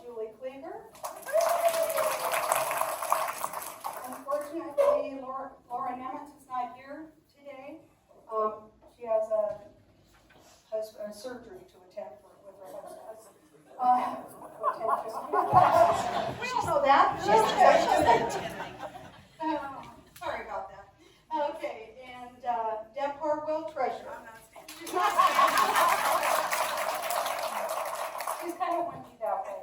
Julie Klieger. Unfortunately, Laura Nemitz is not here today. She has a surgery to attend with her husband. We don't know that. Sorry about that. Okay, and Deb Harwell, treasurer. She's not She's kind of windy that way.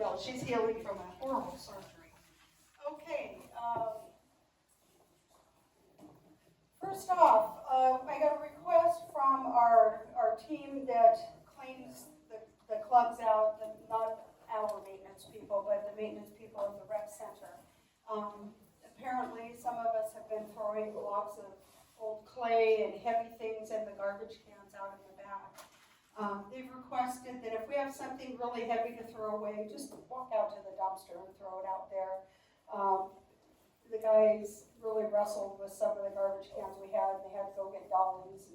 No, she's healing from a horrible surgery. Okay. First off, I got a request from our team that cleans the clubs out, not our maintenance people, but the maintenance people in the rec center. Apparently, some of us have been throwing blocks of old clay and heavy things in the garbage cans out in the back. They've requested that if we have something really heavy to throw away, just walk out to the dumpster and throw it out there. The guys really wrestled with some of the garbage cans we had. They had to go get dollies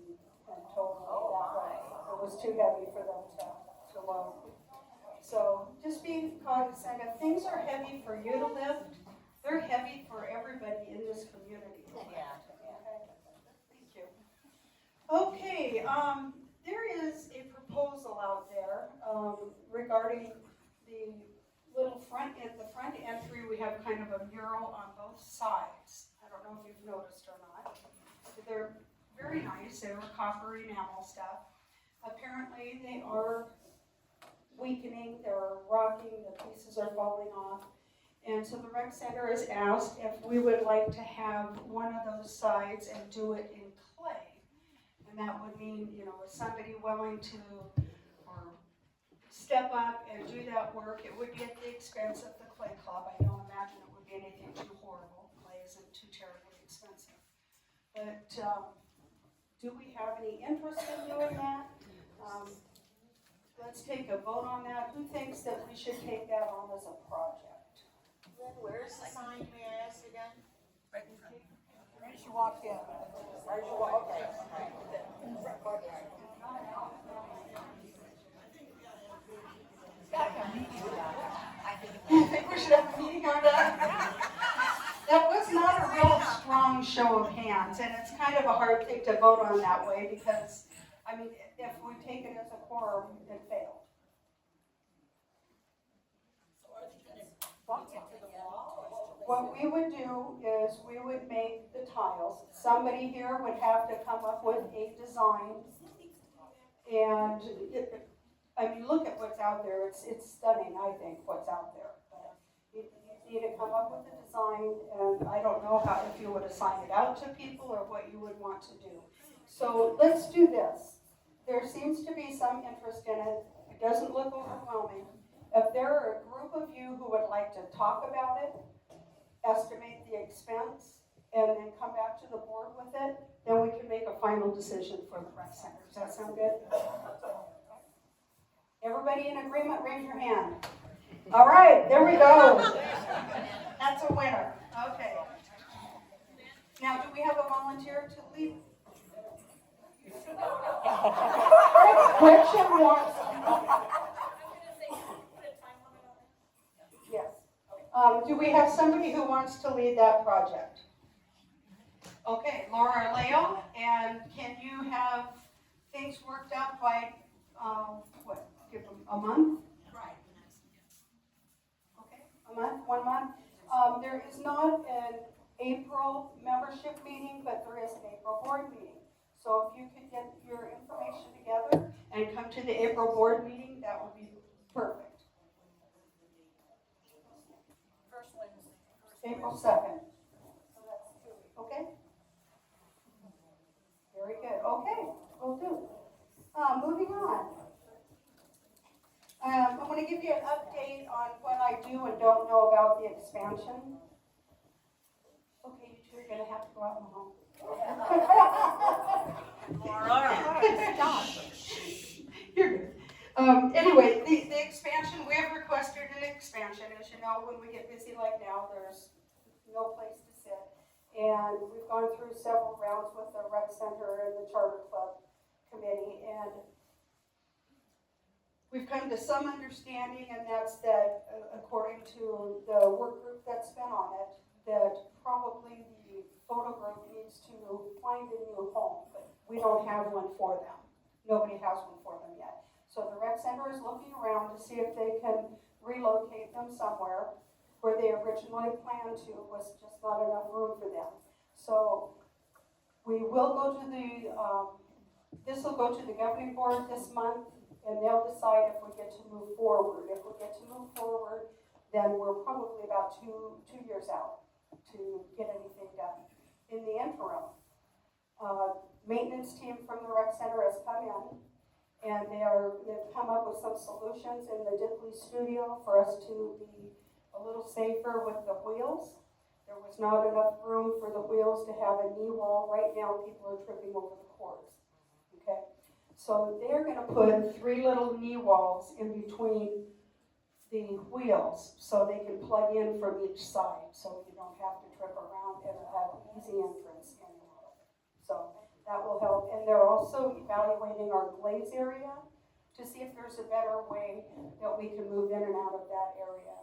and tow them that way. It was too heavy for them to load. So just being cognizant of things are heavy for you to lift. They're heavy for everybody in this community. Yeah. Thank you. Okay, there is a proposal out there regarding the little front entry. We have kind of a mural on both sides. I don't know if you've noticed or not. They're very nice. They were copper enamel stuff. Apparently they are weakening, they're rocking, the pieces are falling off. And so the rec center has asked if we would like to have one of those sides and do it in clay. And that would mean, is somebody willing to step up and do that work? It would be at the expense of the clay club. I don't imagine it would be anything too horrible. Clay isn't too terribly expensive. But do we have any interest in doing that? Let's take a vote on that. Who thinks that we should take that on as a project? Lynn, where's the sign, may I ask again? Right in front. Right as you walk in. Right, you walk, okay. You think we should have a meeting on that? That was not a real strong show of hands, and it's kind of a hard thing to vote on that way because, if we take it as a quorum, it failed. What we would do is we would make the tiles. Somebody here would have to come up with a design. And look at what's out there. It's stunning, I think, what's out there. You need to come up with a design, and I don't know if you would assign it out to people or what you would want to do. So let's do this. There seems to be some interest in it. It doesn't look overwhelming. If there are a group of you who would like to talk about it, estimate the expense, and then come back to the board with it, then we can make a final decision for the rec center. Does that sound good? Everybody in agreement, raise your hand. All right, there we go. That's a winner. Okay. Now, do we have a volunteer to lead? Question wants. Yes. Do we have somebody who wants to lead that project? Okay, Laura Leo, and can you have things worked out by, give them a month? Right. Okay, a month, 1 month. There is not an April membership meeting, but there is an April board meeting. So if you could get your information together and come to the April board meeting, that would be perfect. First Wednesday. April 2nd. So that's 2 weeks, okay? Very good. Okay, will do. Moving on. I'm going to give you an update on what I do and don't know about the expansion. Okay, you two are going to have to go out and home. You're good. Anyway, the expansion, we have requested an expansion. As you know, when we get busy like now, there's no place to sit. And we've gone through several rounds with the rec center and the charter club committee. And we've come to some understanding, and that's that, according to the work group that's been on it, that probably the photo group needs to find a new home, but we don't have one for them. Nobody has one for them yet. So the rec center is looking around to see if they can relocate them somewhere where they originally planned to, was just not enough room for them. So we will go to the, this will go to the governing board this month, and they'll decide if we get to move forward. If we get to move forward, then we're probably about two years out to get anything done. In the interim, maintenance team from the rec center has come in, and they've come up with some solutions in the Dipley studio for us to be a little safer with the wheels. There was not enough room for the wheels to have a knee wall. Right now, people are tripping over the cords. Okay, so they're going to put 3 little knee walls in between the wheels so they can plug in from each side, so you don't have to trip around and have easy entrance in and out of it. So that will help. And they're also evaluating our glaze area to see if there's a better way that we can move in and out of that area.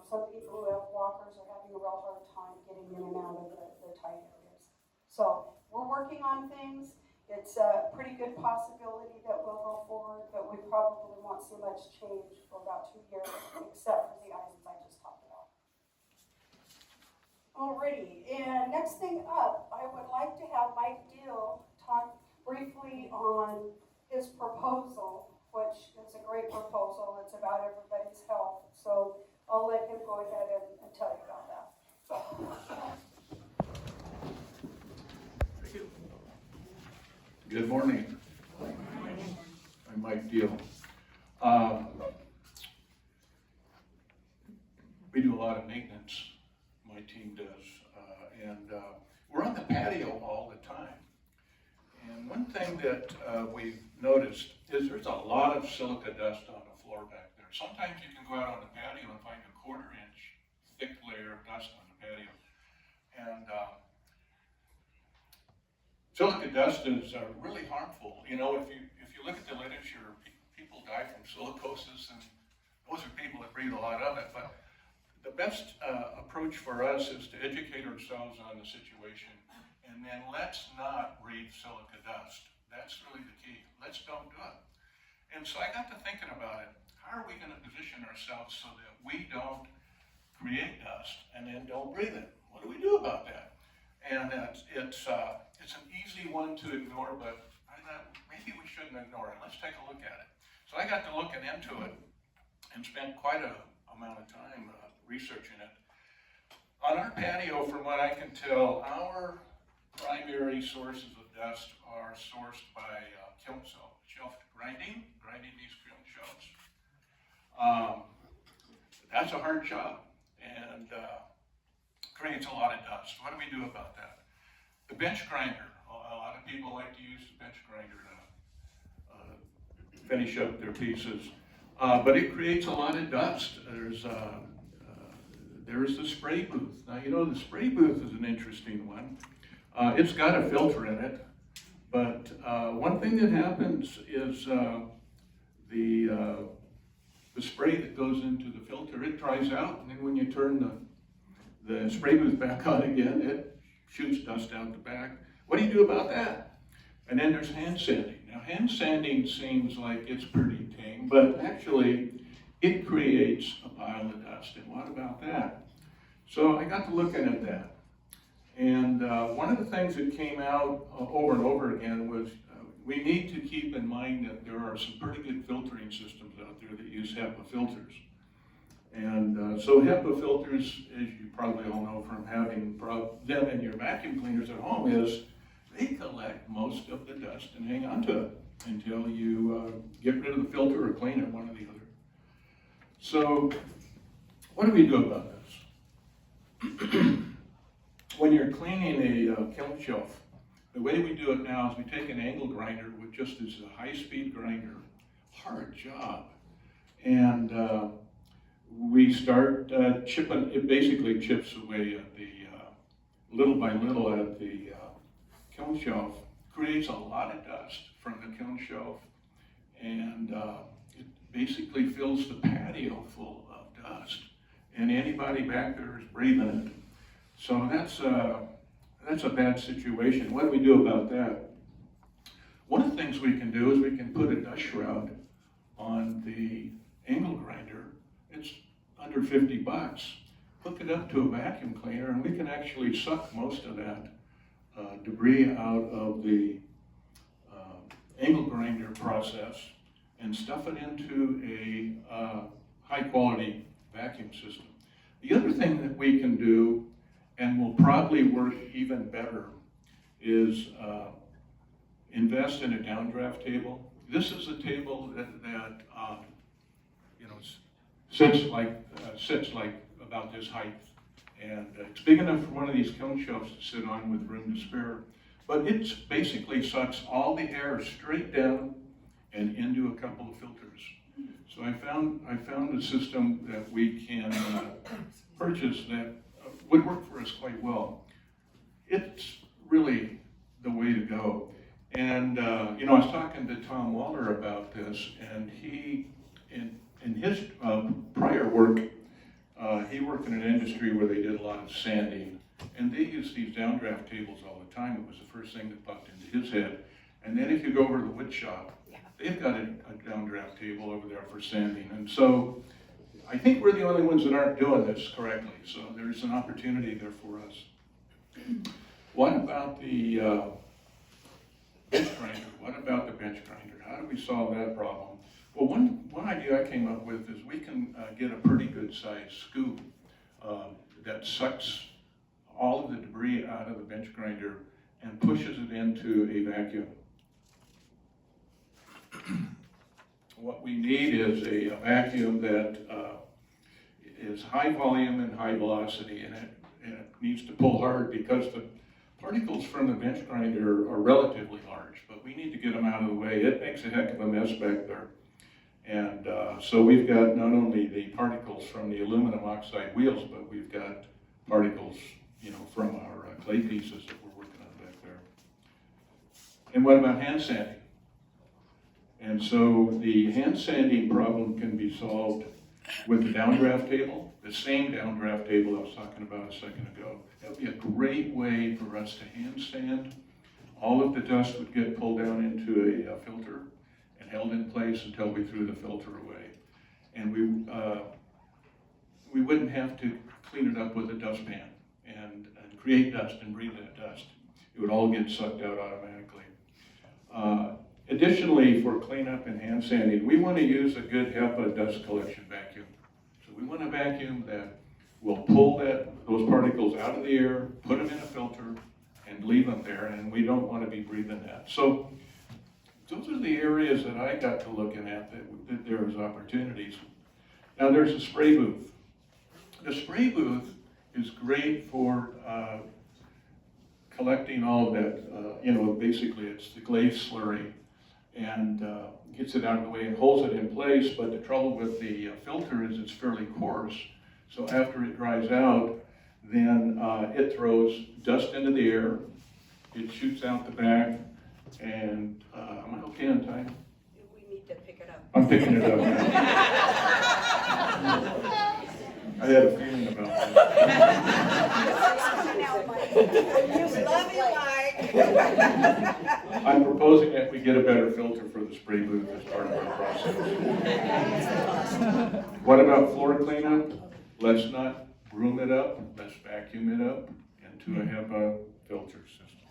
Some people who have walkers are having a real hard time getting in and out of the tight areas. So we're working on things. It's a pretty good possibility that we'll go forward, but we probably won't see much change for about 2 years, except for the items I just talked about. Alrighty, and next thing up, I would like to have Mike Deal talk briefly on his proposal, which is a great proposal. It's about everybody's health. So I'll let him go ahead and tell you about that. Thank you. Good morning. I'm Mike Deal. We do a lot of maintenance, my team does, and we're on the patio all the time. And one thing that we've noticed is there's a lot of silica dust on the floor back there. Sometimes you can go out on the patio and find a 1/4 inch thick layer of dust on the patio. And silica dust is really harmful. You know, if you look at the literature, people die from silicosis, and those are people that breathe a lot of it. But the best approach for us is to educate ourselves on the situation, and then let's not breathe silica dust. That's really the key. Let's don't do it. And so I got to thinking about it. How are we going to position ourselves so that we don't create dust and then don't breathe it? What do we do about that? And it's an easy one to ignore, but I thought maybe we shouldn't ignore it. Let's take a look at it. So I got to looking into it and spent quite an amount of time researching it. On our patio, from what I can tell, our primary sources of dust are sourced by kiln shelf grinding these kiln shelves. That's a hard job and creates a lot of dust. What do we do about that? The bench grinder. A lot of people like to use the bench grinder to finish up their pieces, but it creates a lot of dust. There's the spray booth. Now, you know, the spray booth is an interesting one. It's got a filter in it, but one thing that happens is the spray that goes into the filter, it dries out, and then when you turn the spray booth back on again, it shoots dust out the back. What do you do about that? And then there's hand sanding. Now, hand sanding seems like it's pretty tame, but actually it creates a pile of dust. And what about that? So I got to looking at that. And one of the things that came out over and over again was we need to keep in mind that there are some pretty good filtering systems out there that use HEPA filters. And so HEPA filters, as you probably all know from having them in your vacuum cleaners at home, is they collect most of the dust and hang on to it until you get rid of the filter or clean it, one or the other. So what do we do about this? When you're cleaning a kiln shelf, the way we do it now is we take an angle grinder, which just is a high-speed grinder, hard job, and we start chipping. It basically chips away at the little by little at the kiln shelf, creates a lot of dust from the kiln shelf, and basically fills the patio full of dust, and anybody back there is breathing it. So that's a bad situation. What do we do about that? One of the things we can do is we can put a dust shroud on the angle grinder. It's under 50 bucks. Hook it up to a vacuum cleaner, and we can actually suck most of that debris out of the angle grinder process and stuff it into a high quality vacuum system. The other thing that we can do, and will probably work even better, is invest in a downdraft table. This is a table that you know, sits like about this height, and it's big enough for one of these kiln shelves to sit on with room to spare. But it basically sucks all the air straight down and into a couple of filters. So I found a system that we can purchase that would work for us quite well. It's really the way to go. And you know, I was talking to Tom Waller about this, and he, in his prior work, he worked in an industry where they did a lot of sanding, and they used these downdraft tables all the time. It was the first thing that popped into his head. And then if you go over to the wood shop, they've got a downdraft table over there for sanding. And so I think we're the only ones that aren't doing this correctly. So there's an opportunity there for us. What about the bench grinder? What about the bench grinder? How do we solve that problem? Well, one idea I came up with is we can get a pretty good sized scoop that sucks all of the debris out of the bench grinder and pushes it into a vacuum. What we need is a vacuum that is high volume and high velocity, and it needs to pull hard because the particles from the bench grinder are relatively large, but we need to get them out of the way. It makes a heck of a mess back there. And so we've got not only the particles from the aluminum oxide wheels, but we've got particles, you know, from our clay pieces that we're working on back there. And what about hand sanding? And so the hand sanding problem can be solved with the downdraft table, the same downdraft table I was talking about a second ago. That would be a great way for us to hand sand. All of the dust would get pulled down into a filter and held in place until we threw the filter away. And we wouldn't have to clean it up with a dustpan and create dust and breathe that dust. It would all get sucked out automatically. Additionally, for cleanup and hand sanding, we want to use a good HEPA dust collection vacuum. So we want a vacuum that will pull those particles out of the air, put them in a filter, and leave them there, and we don't want to be breathing that. So those are the areas that I got to looking at that there was opportunities. Now there's a spray booth. The spray booth is great for collecting all of that, you know, basically it's the glaze slurry, and gets it out of the way and holds it in place. But the trouble with the filter is it's fairly coarse. So after it dries out, then it throws dust into the air, it shoots out the back, and am I okay on time? We need to pick it up. I'm picking it up now. I had a feeling about Love you, Mike. I'm proposing that we get a better filter for the spray booth as part of our process. What about floor cleanup? Let's not broom it up, let's vacuum it up into a HEPA filter system.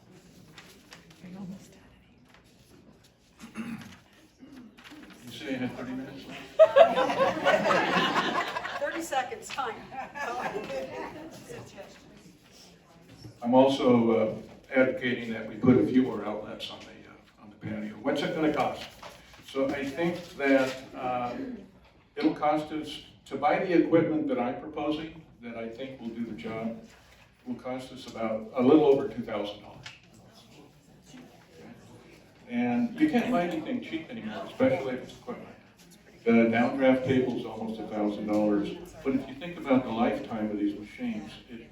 You say I had 30 minutes left? 30 seconds, time. I'm also advocating that we put a few more outlets on the patio. What's it going to cost? So I think that it'll cost us, to buy the equipment that I'm proposing, that I think will do the job, will cost us about a little over $2,000. And you can't buy anything cheap anymore, especially if it's equipment. The downdraft table is almost $1,000, but if you think about the lifetime of these machines,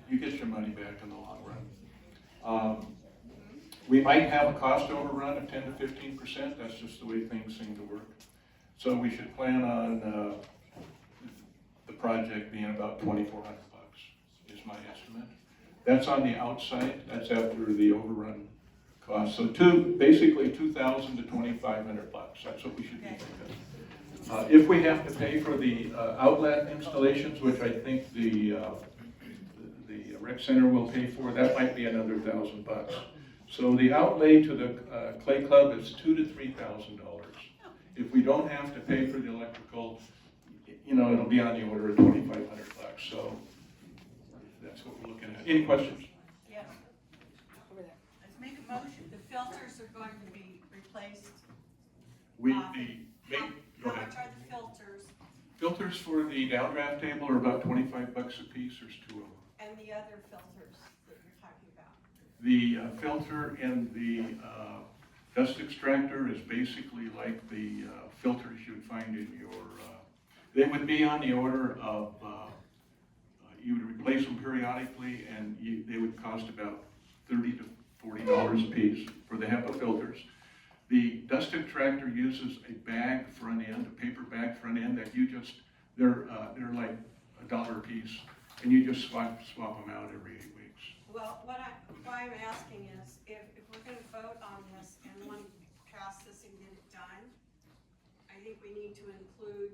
you get your money back in the long run. We might have a cost overrun of 10 to 15%. That's just the way things seem to work. So we should plan on the project being about $2,400 is my estimate. That's on the outside. That's after the overrun cost. So basically 2,000 to 2,500 bucks. That's what we should be thinking. If we have to pay for the outlet installations, which I think the rec center will pay for, that might be another $1,000 bucks. So the outlay to the Clay Club is $2,000 to $3,000. If we don't have to pay for the electrical, you know, it'll be on the order of 2,500 bucks. So that's what we're looking at. Any questions? Yes. Over there. Let's make a motion. The filters are going to be replaced. How much are the filters? Filters for the downdraft table are about 25 bucks a piece. There's 2 of them. And the other filters that you're talking about? The filter and the dust extractor is basically like the filters you'd find in your, they would be on the order of, you would replace them periodically, and they would cost about $30 to $40 a piece for the HEPA filters. The dust extractor uses a bag front end, a paper bag front end that you just, they're like $1 a piece, and you just swap them out every 8 weeks. Well, why I'm asking is, if we're gonna vote on this and want to pass this and get it done, I think we need to include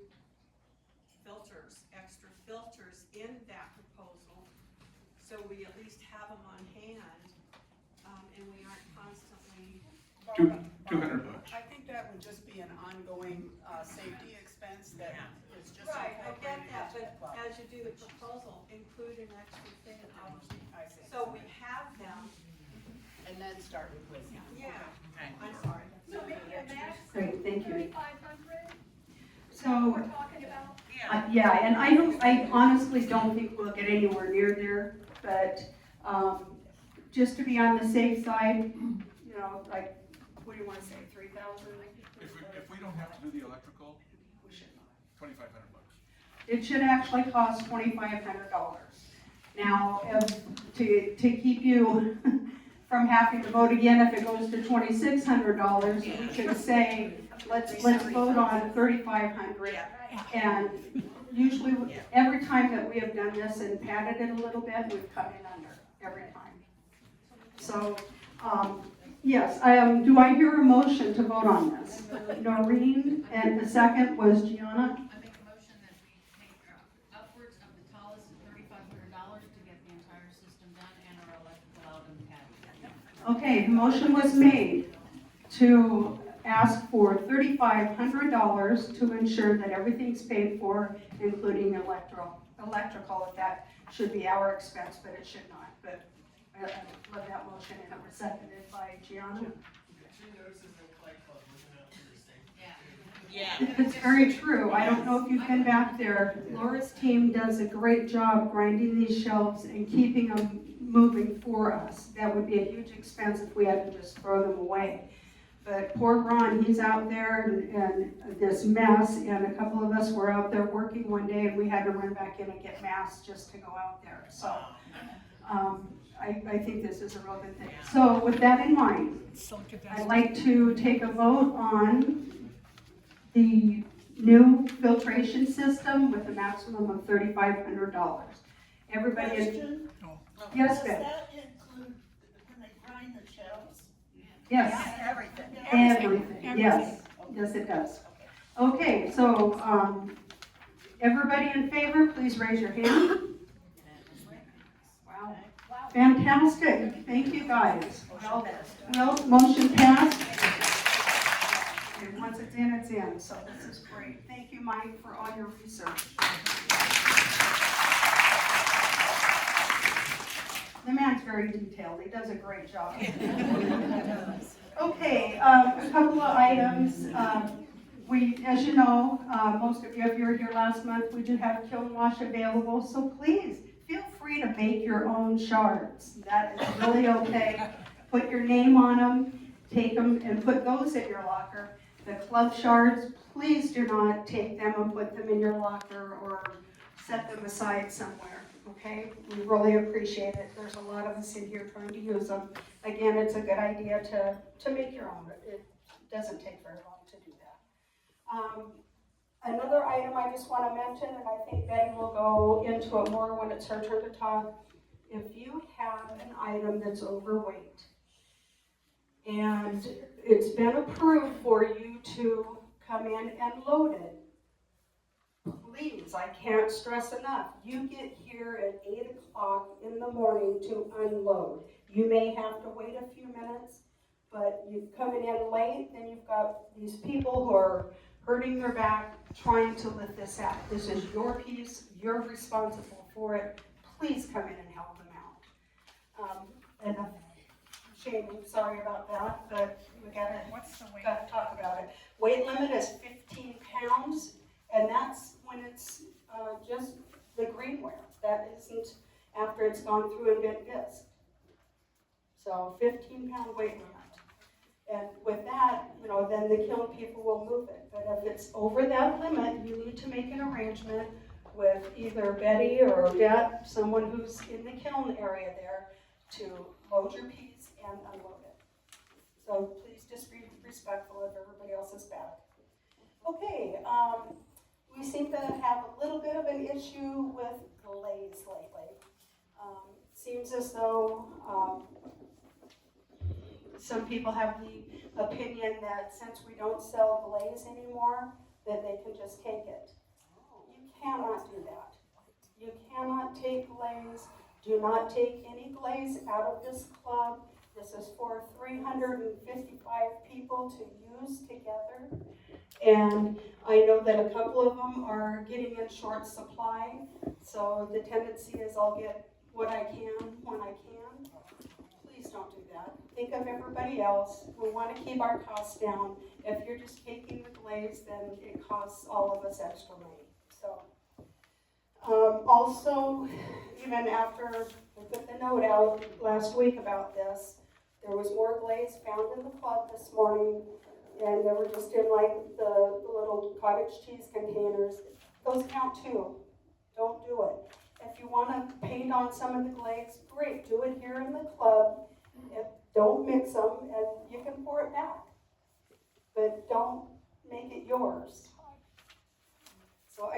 filters, extra filters in that proposal, so we at least have them on hand, and we aren't constantly. 200 bucks. I think that would just be an ongoing safety expense that is just. Right, I get that, but incorporated into the club. as you do the proposal, include an extra thing, I see. so we have them. And then start with. Yeah, Okay. I'm sorry. So maybe a max Great, thank you. 3,500? So, We're talking about? yeah, and I honestly don't think we'll get anywhere near there, but just to be on the safe side, you know, like, what do you want to say, 3,000? If we don't have to do the electrical, We should not. 2,500 bucks. It should actually cost $2,500. Now, to keep you from having to vote again, if it goes to $2,600, we could say, let's vote on $3,500. And usually, every time that we have done this and padded it a little bit, we've come in under, every time. So, yes, do I hear a motion to vote on this? Noreen, and the second was Gianna. I make a motion that we take upwards of the tallest of $3,500 to get the entire system done and our electrical out in the patio. Okay, the motion was made to ask for $3,500 to ensure that everything's paid for, including electrical. If that should be our expense, but it should not. But I love that motion, and it was seconded by Gianna. Yeah. It's very true. I don't know if you've been back there. Laura's team does a great job grinding these shelves and keeping them moving for us. That would be a huge expense if we had to just throw them away. But poor Ron, he's out there and this mess, and a couple of us were out there working one day, and we had to run back in and get masks just to go out there. So I think this is a real good thing. So with that in mind, I'd like to take a vote on the new filtration system with a maximum of $3,500. Everybody, Question? yes, Does Ben? that include when they grind the shelves? Yes, Everything. everything, yes, yes it does. Okay, so, everybody in favor, please raise your hand. Wow, fantastic, thank you guys. Well, motion passed. And once it's in, so this is great. Thank you, Mike, for all your research. The man's very detailed, he does a great job. Okay, a couple of items. As you know, most of you, if you were here last month, we do have kiln wash available, so please feel free to make your own shards. That is really okay. Put your name on them, take them and put those in your locker. The club shards, please do not take them and put them in your locker or set them aside somewhere, okay? We really appreciate it. There's a lot of us in here trying to use them. Again, it's a good idea to make your own. It doesn't take very long to do that. Another item I just want to mention, and I think Betty will go into it more when it's her turn to talk. If you have an item that's overweight and it's been approved for you to come in and load it, please, I can't stress enough, you get here at 8 o'clock in the morning to unload. You may have to wait a few minutes, but you're coming in late, and you've got these people who are hurting their back trying to lift this out. This is your piece, you're responsible for it. Please come in and help them out. Enough shaming, sorry about that, but we gotta talk about it. Weight limit is 15 pounds, and that's when it's just the greenware. That isn't after it's gone through and been disked. So 15-pound weight limit. And with that, then the kiln people will move it. But if it's over that limit, you need to make an arrangement with either Betty or Odette, someone who's in the kiln area there, to load your piece and unload it. So please just be respectful of everybody else's back. Okay, we seem to have a little bit of an issue with glaze lately. Seems as though some people have the opinion that since we don't sell glaze anymore, that they can just take it. You cannot do that. You cannot take glaze. Do not take any glaze out of this club. This is for 355 people to use together. And I know that a couple of them are getting in short supply. So the tendency is I'll get what I can when I can. Please don't do that. Think of everybody else. We want to keep our costs down. If you're just taking the glaze, then it costs all of us extra money. So, also, even after we put the note out last week about this, there was more glaze found in the club this morning, and they were just in like the little cottage cheese containers. Those count too. Don't do it. If you want to paint on some of the glaze, great, do it here in the club. Don't mix them, and you can pour it back. But don't make it yours. So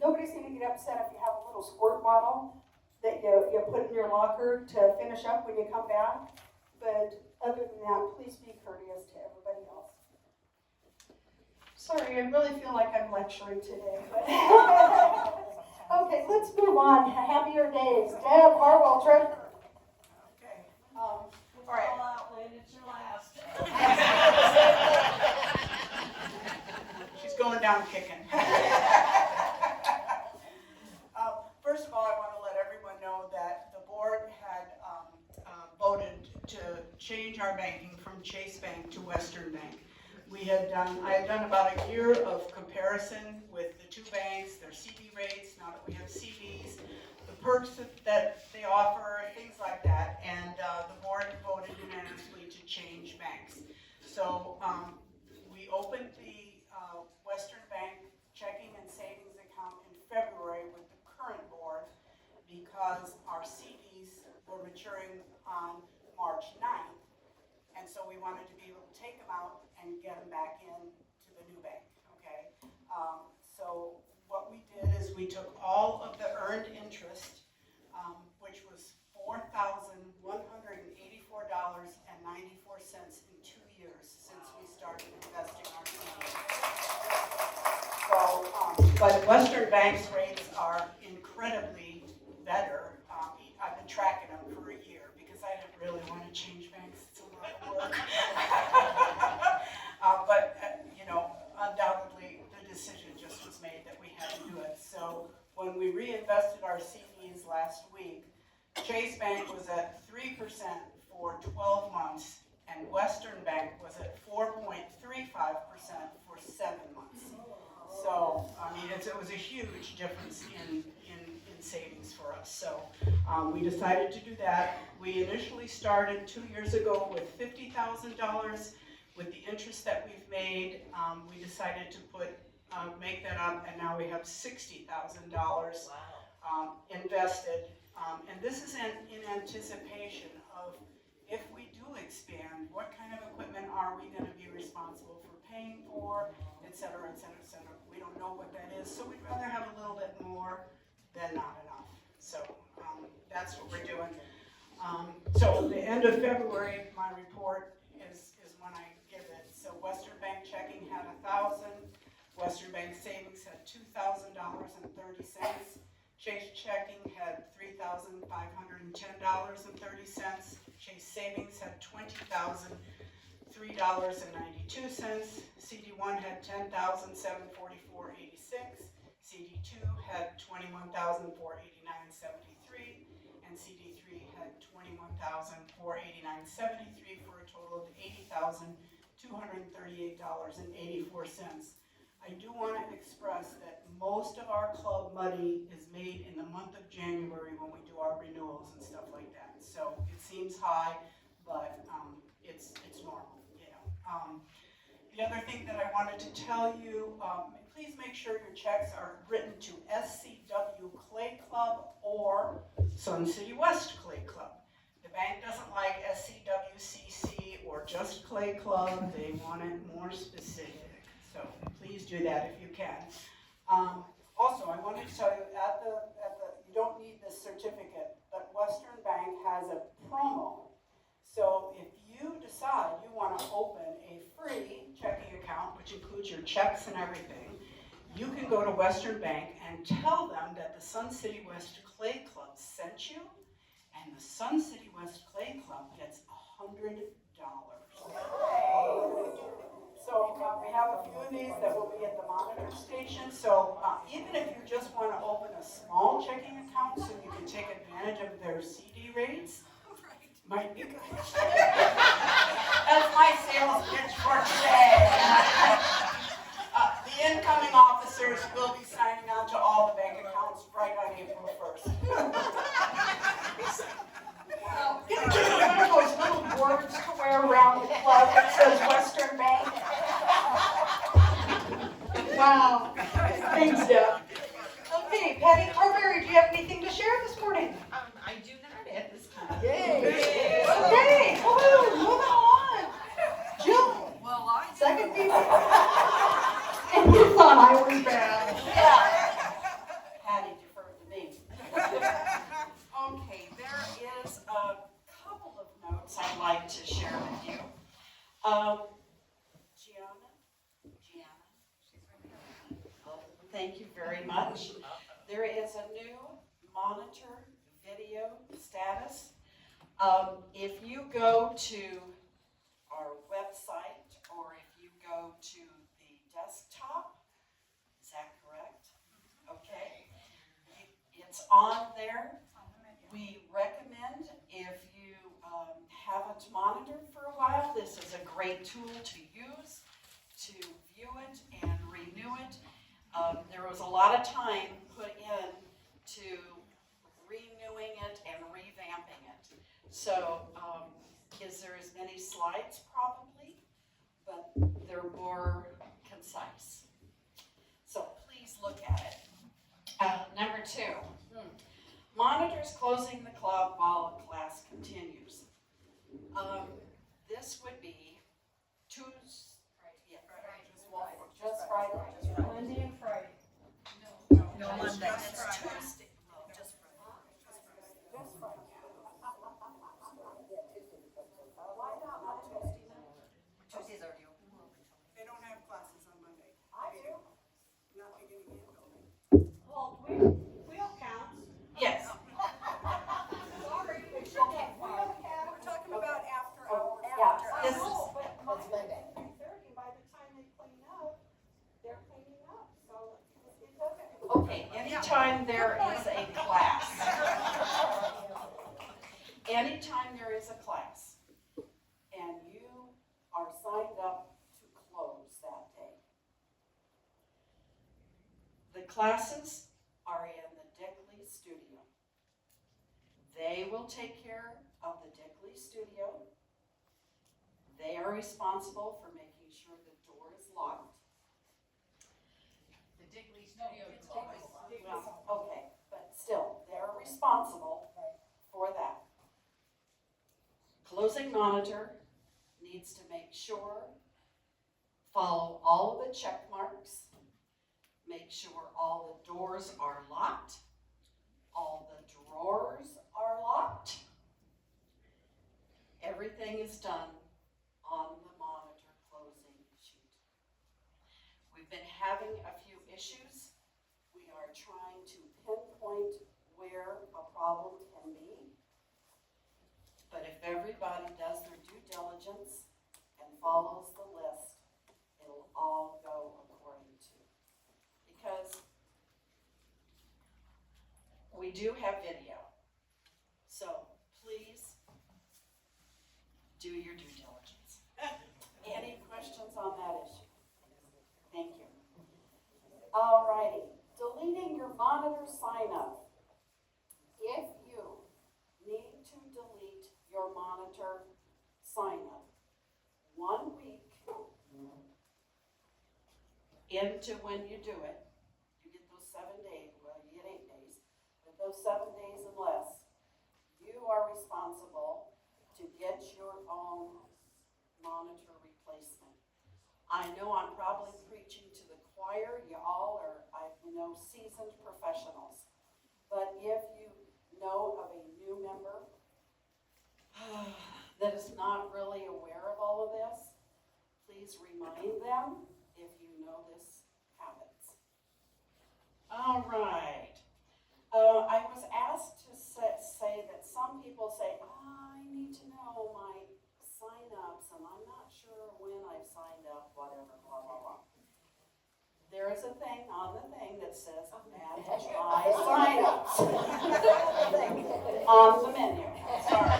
nobody's gonna get upset if you have a little squirt bottle that you put in your locker to finish up when you come back. But other than that, please be courteous to everybody else. Sorry, I really feel like I'm lecturing today. But okay, let's move on. Happier days. Deb Harwell, treasurer. Okay, all right. All out, Lynn, it's your last. She's going down kicking. First of all, I want to let everyone know that the board had voted to change our banking from Chase Bank to Western Bank. I had done about a year of comparison with the two banks, their CD rates, now that we have CDs, the perks that they offer, things like that, and the board voted unanimously to change banks. So we opened the Western Bank checking and savings account in February with the current board because our CDs were maturing on March 9th, and so we wanted to be able to take them out and get them back in to the new bank, okay? So what we did is we took all of the earned interest, which was $4,184.94 in 2 years since we started investing our CDs. So, but Western Bank's rates are incredibly better. I've been tracking them for a year because I didn't really want to change banks. It's a lot of work. But undoubtedly, the decision just was made that we had to do it. So when we reinvested our CDs last week, Chase Bank was at 3% for 12 months, and Western Bank was at 4.35% for 7 months. So, I mean, it was a huge difference in savings for us. So we decided to do that. We initially started 2 years ago with $50,000. With the interest that we've made, we decided to make that up, and now we have $60,000 invested. And this is in anticipation of if we do expand, what kind of equipment are we going to be responsible for paying for, et cetera, et cetera, et cetera. We don't know what that is, so we'd rather have a little bit more than not enough. So that's what we're doing. So the end of February, my report is when I give it. So Western Bank checking had 1,000. Western Bank savings had $2,000.30. Chase checking had $3,510.30. Chase savings had $20,003.92. CD1 had $10,744.86. CD2 had $21,489.73. And CD3 had $21,489.73 for a total of $80,238.84. I do want to express that most of our club money is made in the month of January when we do our renewals and stuff like that. So it seems high, but it's normal, you know. The other thing that I wanted to tell you, please make sure your checks are written to SCW Clay Club or Sun City West Clay Club. The bank doesn't like SCWCC or just Clay Club. They want it more specific. So please do that if you can. Also, I wanted to tell you you don't need this certificate, but Western Bank has a promo. So if you decide you want to open a free checking account, which includes your checks and everything, you can go to Western Bank and tell them that the Sun City West Clay Club sent you, and the Sun City West Clay Club gets $100. So we have a few of these that will be at the monitor station. So even if you just want to open a small checking account so you can take advantage of their CD rates, might be good. That's my sales pitch for today. The incoming officers will be signing on to all the bank accounts right on April 1st. Give me one of those little boards to wear around the club that says Western Bank. Wow. Thanks, Deb. Okay, Patty Carberry, do you have anything to share this morning? I do not at this time. Yay. Okay, woo, moving on. Jill, Well, second people. And you thought I was bad. Yeah. Patty deferred to me. Okay, there is a couple of notes I'd like to share with you. Gianna, thank you very much. There is a new monitor video status. If you go to our website or if you go to the desktop, is that correct? Okay. It's on there. We recommend if you haven't monitored for a while, this is a great tool to use to view it and renew it. There was a lot of time put in to renewing it and revamping it. So is there as many slides? Probably, but they're more concise. So please look at it. Number 2, monitors closing the club while class continues. This would be Tuesday. Just Friday. Monday and Friday. No, Monday. Just Tuesday. Just Friday. Just Friday. Why not Tuesday? Tuesdays are due. They don't have classes on Monday. I do. Not beginning and building. Well, wheel counts. Yes. Sorry, we should have wheel counts. We're talking about after hours. Yeah, This I is, know, but mine is 3:30. By the time they clean up, they're cleaning up, so it doesn't. Okay, anytime there is a class. Anytime there is a class and you are signed up to close that day. The classes are in the Dickley studio. They will take care of the Dickley studio. They are responsible for making sure the door is locked. The Dickley studio is always locked. Well, okay, but still, they're responsible for that. Closing monitor needs to make sure Follow all of the check marks. Make sure all the doors are locked. All the drawers are locked. Everything is done on the monitor closing sheet. We've been having a few issues. We are trying to pinpoint where a problem can be. But if everybody does their due diligence and follows the list, it'll all go according to. Because we do have video. So please do your due diligence. Any questions on that issue? Thank you. All righty, deleting your monitor sign up. If you need to delete your monitor sign up 1 week into when you do it, you get those 7 days, well, you get 8 days, but those 7 days and less, you are responsible to get your own monitor replacement. I know I'm probably preaching to the choir. You all are, seasoned professionals. But if you know of a new member that is not really aware of all of this, please remind them if you know this happens. All right. I was asked to say that some people say, I need to know my sign-ups, and I'm not sure when I've signed up, whatever, blah, blah, blah. There is a thing on the thing that says, manage my sign-ups. On the menu, sorry.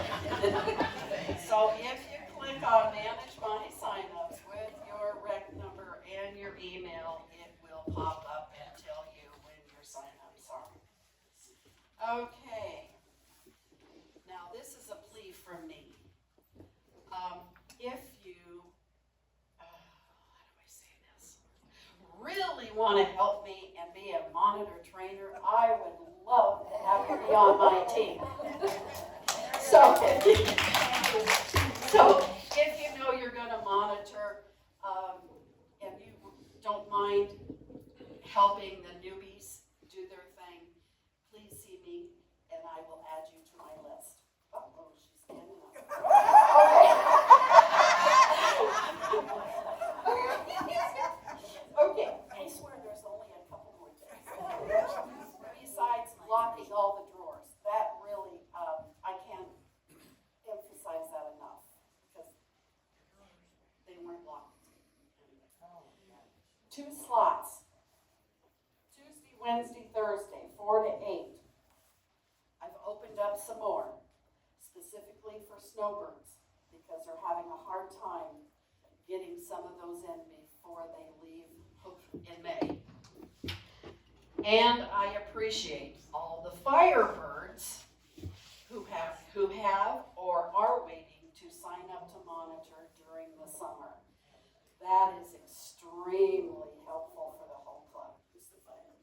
So if you click on manage my sign-ups with your rec number and your email, it will pop up and tell you when your sign-ups are. Okay. Now this is a plea from me. If you, how do I say this? Really want to help me and be a monitor trainer, I would love to have you be on my team. So if you know you're going to monitor and you don't mind helping the newbies do their thing, please see me and I will add you to my list. Uh-oh, she's standing up. Okay, I swear there's only a couple more things. Besides locking all the drawers, that really, I can't emphasize that enough because they weren't locked. 2 slots, Tuesday, Wednesday, Thursday, 4 to 8. I've opened up some more, specifically for snowbirds, because they're having a hard time getting some of those in before they leave in May. And I appreciate all the firebirds who have or are waiting to sign up to monitor during the summer. That is extremely helpful for the whole club. Who's the firebird?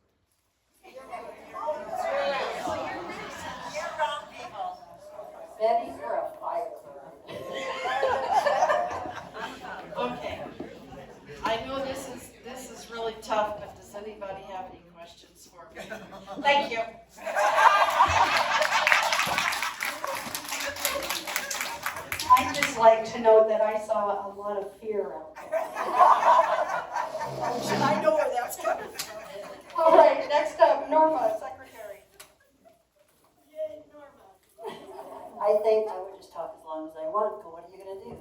Betty, you're a firebird. Okay. I know this is really tough, but does anybody have any questions for me? Thank you. I'd just like to note that I saw a lot of fear out there. I know where that's coming from. All right, next up, Norma, Secretary. Yay, Norma. I think I would just talk as long as I want, but what are you going to do?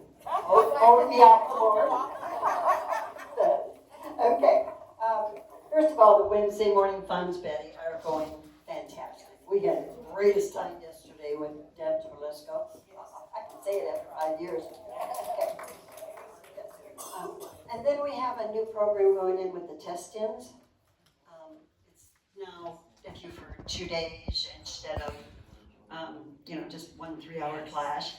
Over the board. Okay. First of all, the Wednesday morning funds, Betty, are going fantastic. We had the greatest time yesterday with Deb Jabalisco. I can say it after 5 years. Okay. And then we have a new program going in with the test-ins. It's now if you for 2 days instead of just 1 3-hour class.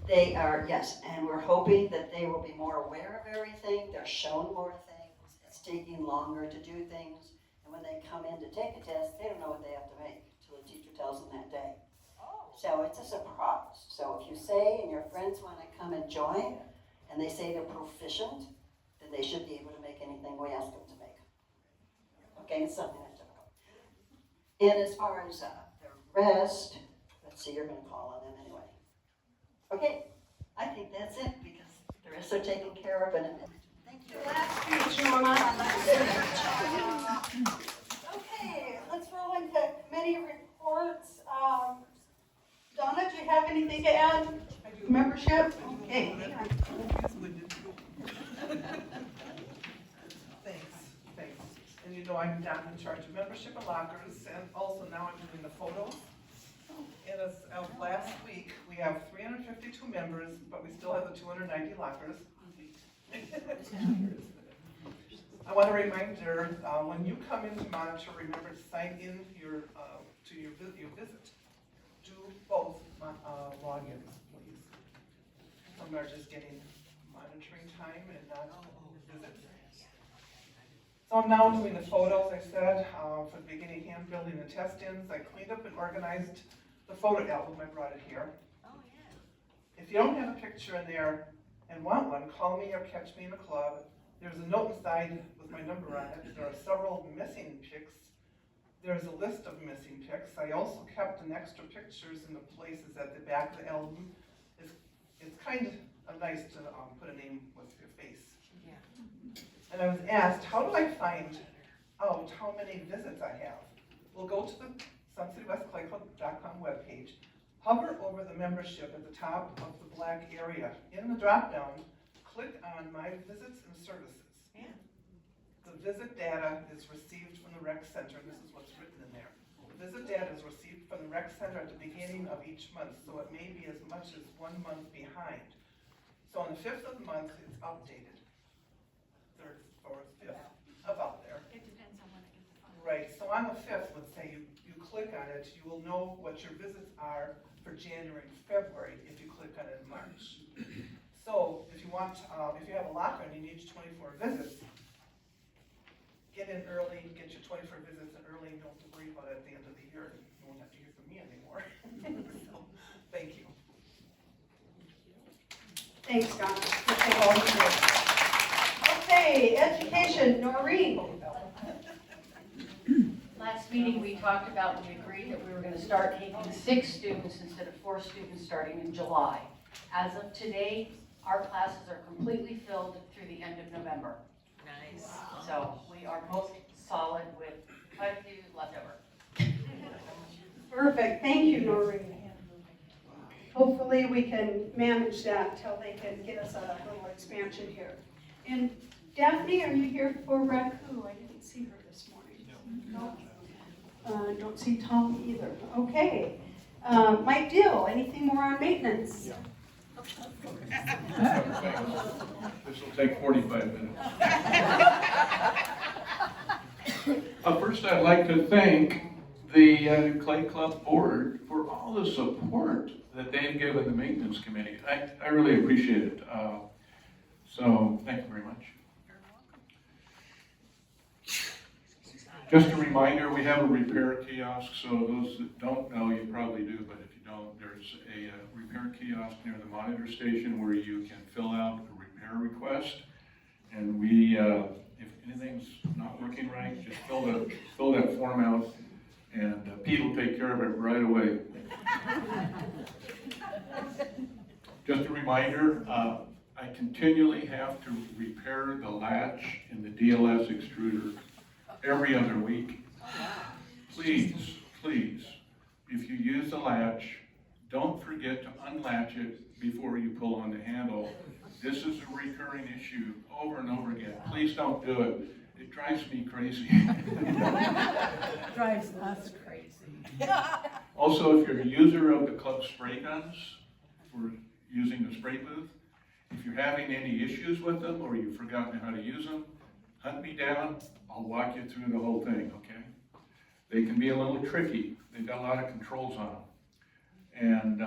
They are, yes, and we're hoping that they will be more aware of everything. They're shown more things. It's taking longer to do things. And when they come in to take a test, they don't know what they have to make until the teacher tells them that day. So it's a surprise. So if you say and your friends want to come and join, and they say they're proficient, then and they should be able to make anything we ask them to make. Okay, it's something that's difficult. And as far as the rest, let's see, you're gonna call on them anyway. Okay, I think that's it, because the rest are taken care of in a minute. Thank you. Last speech, Norma. Okay, let's roll into committee reports. Donna, do you have anything to add? Membership? Okay. Thanks. And you know I'm down in charge of membership and lockers, and also now I'm doing the photos. And as of last week, we have 352 members, but we still have the 290 lockers. I want a reminder, when you come in to monitor, remember to sign in your visit. Do both logins, please. Some are just getting monitoring time and not visits. So I'm now doing the photos, I said, for the beginning hand building and test-ins. I cleaned up and organized the photo album, I brought it here. If you don't have a picture in there and want one, call me or catch me in the club. There's a note inside with my number on it. There are several missing pics. There's a list of missing pics. I also kept an extra pictures in the places at the back of the album. It's kind of nice to put a name with your face. And I was asked, how do I find out how many visits I have? Well, go to the SunCityWestClayClub.com webpage, hover over the membership at the top of the black area. In the drop-down, click on My Visits and Services. The visit data is received from the rec center. This is what's written in there. The visit data is received from the rec center at the beginning of each month, so it may be as much as 1 month behind. So on the 5th of the month, it's updated. 3rd, 4th, 5th, about there. It depends on when it gets filed. Right, so on the 5th, let's say you click on it, you will know what your visits are for January and February if you click on it in March. So if you want, if you have a locker and you need 24 visits, get in early, get your 24 visits in early, and you don't have to worry about it at the end of the year. You won't have to hear from me anymore. So, thank you. Thanks, Donna. Okay, education, Noreen. Last meeting, we talked about, we agreed that we were gonna start taking 6 students instead of 4 students starting in July. As of today, our classes are completely filled through the end of November. Nice. So we are both solid with quite a few left over. Perfect, thank you, Noreen. Hopefully we can manage that till they can get us a little expansion here. And Daphne, are you here for Raku? I didn't see her this morning. No. Don't see Tom either. Okay. Mike Dill, anything more on maintenance? This will take 45 minutes. First, I'd like to thank the Clay Club Board for all the support that they've given the maintenance committee. I really appreciate it. So thank you very much. Just a reminder, we have a repair kiosk, so those that don't know, you probably do, but if you don't, there's a repair kiosk near the monitor station where you can fill out a repair request. And we, if anything's not working right, just fill that form out, and Pete will take care of it right away. Just a reminder, I continually have to repair the latch in the DLS extruder every other week. Please, if you use the latch, don't forget to unlatch it before you pull on the handle. This is a recurring issue over and over again. Please don't do it. It drives me crazy. Drives us crazy. Also, if you're a user of the club spray guns for using the spray booth, if you're having any issues with them or you've forgotten how to use them, hunt me down. I'll walk you through the whole thing, okay? They can be a little tricky. They've got a lot of controls on them. And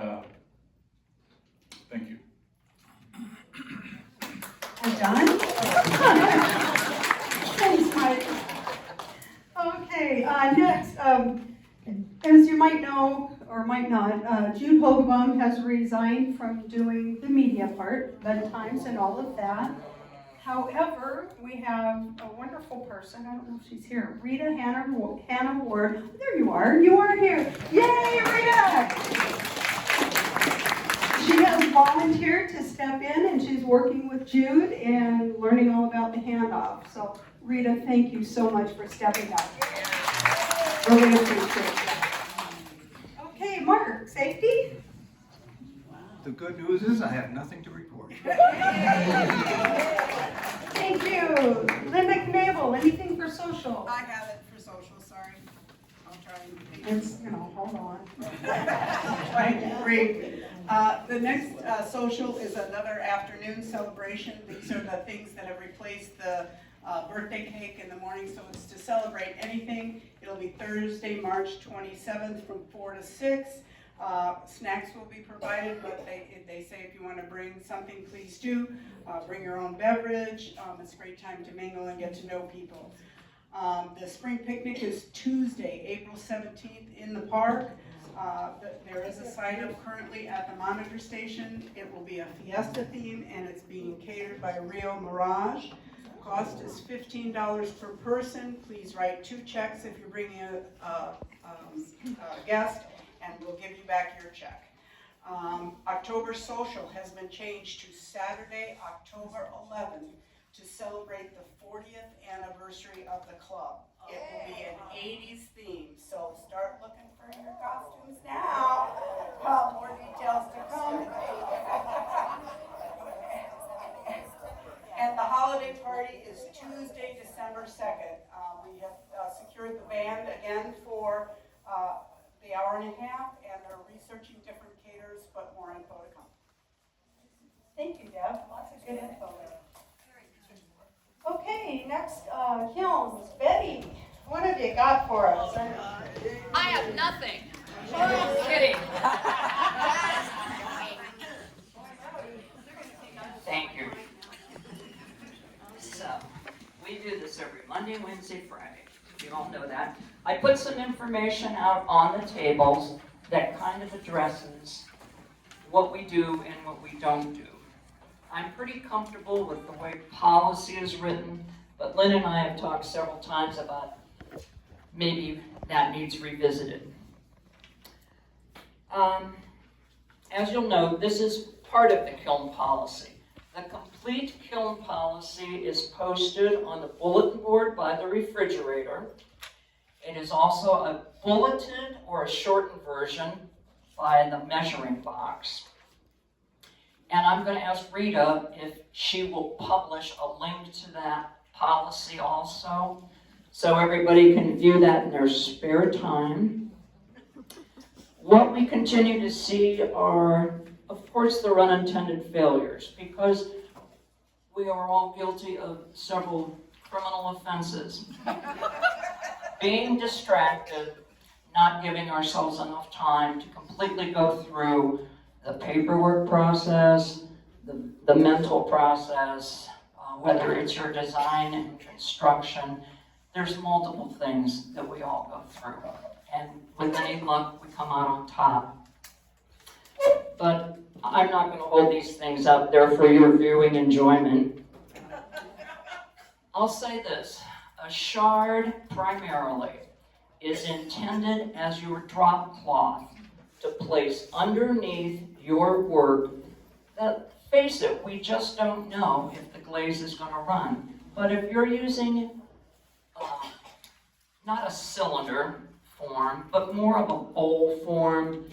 thank you. We're done? Thanks, Mike. Okay, next, as you might know, or might not, Jude Hogebaum has resigned from doing the media part, bedtimes and all of that. However, we have a wonderful person, I don't know if she's here, Rita Hannah Ward. There you are here. Yay, Rita! She has volunteered to step in and she's working with Jude and learning all about the handoff. So Rita, thank you so much for stepping up. Really appreciate it. Okay, Mark, safety? The good news is I have nothing to report. Thank you. Linda Knabel, anything for social? I have it for social, sorry. I'll try and. It's, hold on. Right, great. The next social is another afternoon celebration. These are the things that have replaced the birthday cake in the morning, so it's to celebrate anything. It'll be Thursday, March 27th from 4 to 6. Snacks will be provided, but they say if you want to bring something, please do. Bring your own beverage. It's a great time to mingle and get to know people. The spring picnic is Tuesday, April 17th in the park. There is a sign up currently at the monitor station. It will be a fiesta theme and it's being catered by Rio Mirage. Cost is $15 per person. Please write 2 checks if you're bringing a guest, and we'll give you back your check. October social has been changed to Saturday, October 11th to celebrate the 40th anniversary of the club. It will be an 80s theme, so start looking for your costumes now. More details to come. And the holiday party is Tuesday, December 2nd. We have secured the band again for the hour and a half, and they're researching different caterers, but more info to come. Thank you, Deb. Lots of good info there. Okay, next, Hills, Betty, what have you got for us? I have nothing. Just kidding. Thank you. So, we do this every Monday, Wednesday, Friday. If you don't know that. I put some information out on the tables that kind of addresses what we do and what we don't do. I'm pretty comfortable with the way policy is written, but Lynn and I have talked several times about maybe that needs revisited. As you'll know, this is part of the kiln policy. The complete kiln policy is posted on the bulletin board by the refrigerator. It is also a bulleted or a shortened version by the measuring box. And I'm going to ask Rita if she will publish a link to that policy also, so everybody can view that in their spare time. What we continue to see are, of course, the unintended failures, because we are all guilty of several criminal offenses. Being distracted, not giving ourselves enough time to completely go through the paperwork process, the mental process, whether it's your design and construction. There's multiple things that we all go through. And with any luck, we come out on top. But I'm not going to hold these things up there for your viewing enjoyment. I'll say this, a shard primarily is intended as your drop cloth to place underneath your work. Face it, we just don't know if the glaze is going to run. But if you're using not a cylinder form, but more of a bowl form,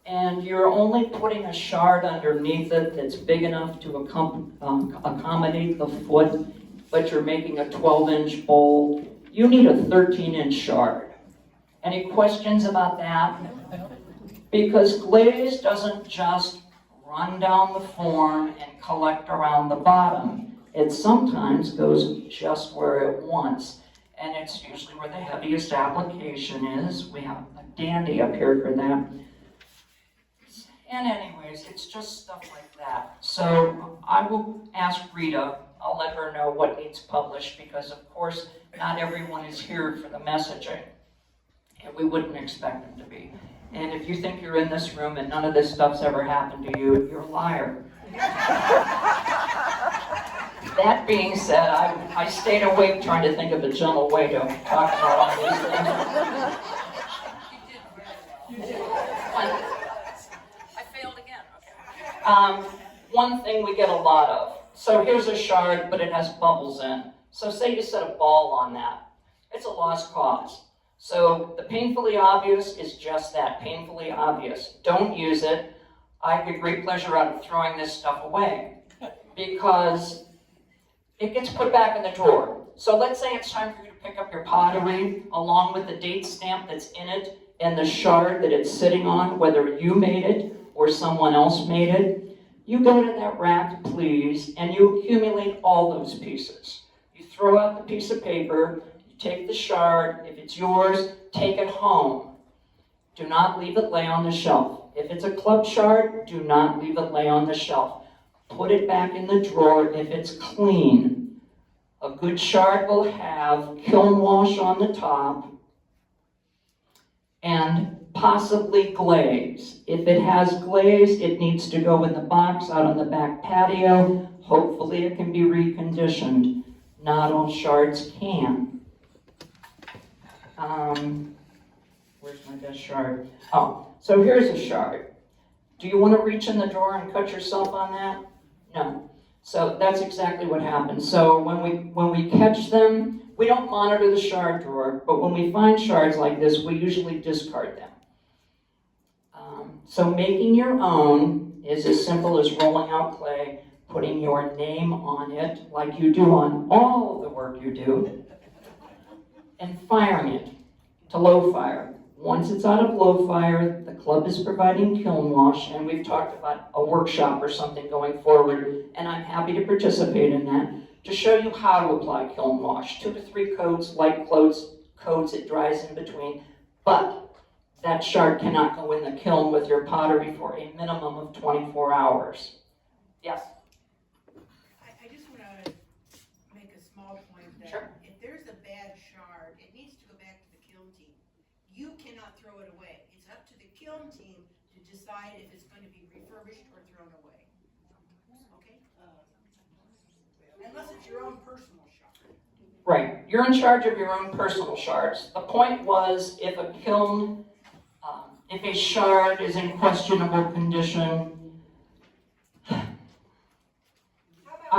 and you're only putting a shard underneath it that's big enough to accommodate the foot, but you're making a 12-inch bowl, you need a 13-inch shard. Any questions about that? Because glaze doesn't just run down the form and collect around the bottom. It sometimes goes just where it wants, and it's usually where the heaviest application is. We have a dandy up here for that. And anyways, it's just stuff like that. So I will ask Rita, I'll let her know what needs published, because of course, not everyone is here for the messaging, and we wouldn't expect them to be. And if you think you're in this room and none of this stuff's ever happened to you, you're a liar. That That being said, I stayed awake trying to think of a gentle way to talk about all these things. I failed again, okay. One thing we get a lot of. So here's a shard, but it has bubbles in. So say you set a ball on that. It's a lost cause. So the painfully obvious is just that, painfully obvious. Don't use it. I get great pleasure out of throwing this stuff away because it gets put back in the drawer. So let's say it's time for you to pick up your pottery along with the date stamp that's in it and the shard that it's sitting on, whether you made it or someone else made it. You go to that rack, please, and you accumulate all those pieces. You throw out the piece of paper, you take the shard, if it's yours, take it home. Do not leave it lay on the shelf. If it's a club shard, do not leave it lay on the shelf. Put it back in the drawer if it's clean. A good shard will have kiln wash on the top and possibly glaze. If it has glaze, it needs to go in the box out on the back patio. Hopefully it can be reconditioned. Not all shards can. Where's my best shard? Oh, so here's a shard. Do you want to reach in the drawer and cut yourself on that? No. So that's exactly what happens. So when we catch them, we don't monitor the shard drawer, but when we find shards like this, we usually discard them. So making your own is as simple as rolling out clay, putting your name on it, like you do on all the work you do, and firing it to low fire. Once it's out of low fire, the club is providing kiln wash, and we've talked about a workshop or something going forward, and I'm happy to participate in that, to show you how to apply kiln wash. 2 to 3 coats, light coats, it dries in between, but that shard cannot go in the kiln with your pottery for a minimum of 24 hours. Yes? I just want to make a small point that Sure. if there's a bad shard, it needs to go back to the kiln team. You cannot throw it away. It's up to the kiln team to decide if it's going to be refurbished or thrown away. Okay? Unless it's your own personal shard. Right. You're in charge of your own personal shards. The point was, if a kiln, if a shard is in questionable condition, I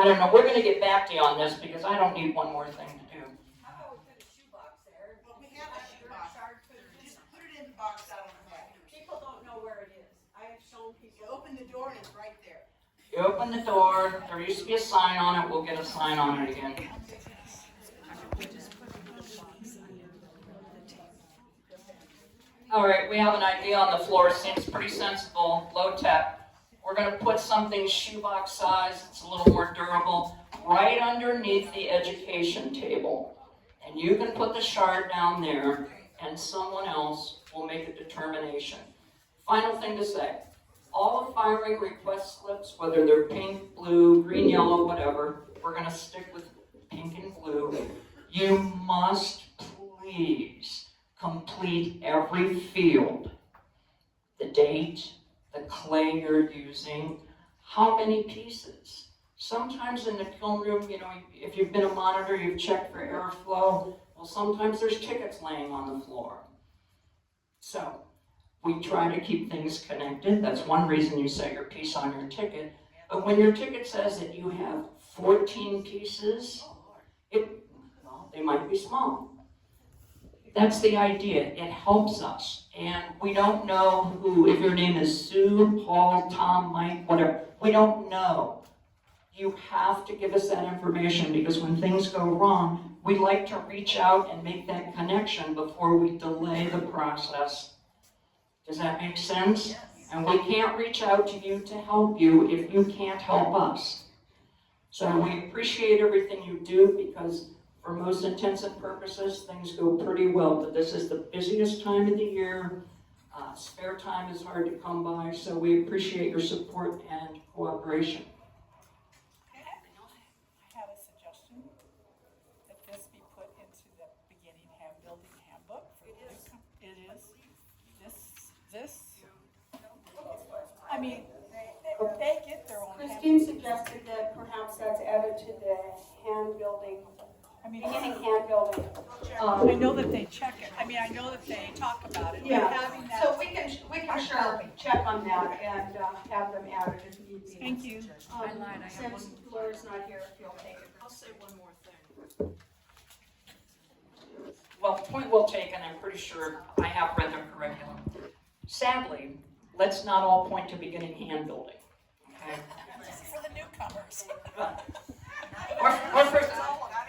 don't know, we're going to get back to you on this because I don't need one more thing to do. How about we put a shoebox there? Well, we have a shoebox. Just put it in the box out on the back. People don't know where it is. I have shown You people. open the door and it's right there. You open the door, there used to be a sign on it, we'll get a sign on it again. All right, we have an idea on the floor, seems pretty sensible, low tech. We're gonna put something shoebox size, it's a little more durable, right underneath the education table. And you can put the shard down there and someone else will make a determination. Final thing to say, all the firing request slips, whether they're pink, blue, green, yellow, whatever, we're gonna stick with pink and blue. You must please complete every field. The date, the clay you're using, how many pieces. Sometimes in the kiln room, you know, if you've been a monitor, you've checked for airflow. Well, sometimes there's tickets laying on the floor. So, we try to keep things connected. That's one reason you set your piece on your ticket. But when your ticket says that you have 14 pieces, they might be small. That's the idea. It helps us. And we don't know who, if your name is Sue, Paul, Tom, Mike, whatever, we don't know. You have to give us that information because when things go wrong, we like to reach out and make that connection before we delay the process. Does that make sense? Yes. And we can't reach out to you to help you if you can't help us. So we appreciate everything you do because for most intents and purposes, things go pretty well. But this is the busiest time of the year. Spare time is hard to come by, so we appreciate your support and cooperation. I have a suggestion that this be put into the beginning building handbook. It is. This. I mean, they get their own. Christine suggested that perhaps that's added to the hand building, I mean, beginning hand building. I know that they check it, I mean, I know that they talk about it, but Yeah, having that. so we can sure check on that and have them added if need be. Thank you. Since Laura's not here, if you'll take it. I'll say one more thing. Well, point well taken, I'm pretty sure I have read their curriculum. Sadly, let's not all point to beginning hand building, okay? This is for the newcomers. Or for,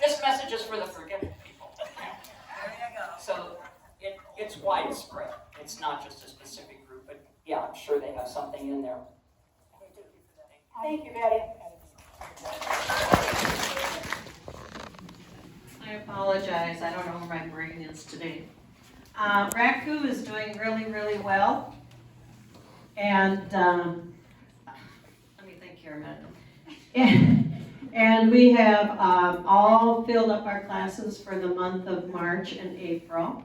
this message is for the forgetful people. So it's widespread, it's not just a specific group, but yeah, I'm sure they have something in there. Thank you, Betty. I apologize, I don't know where my brain is today. Raku is doing really, really well. And, let me think here a minute. And we have all filled up our classes for the month of March and April.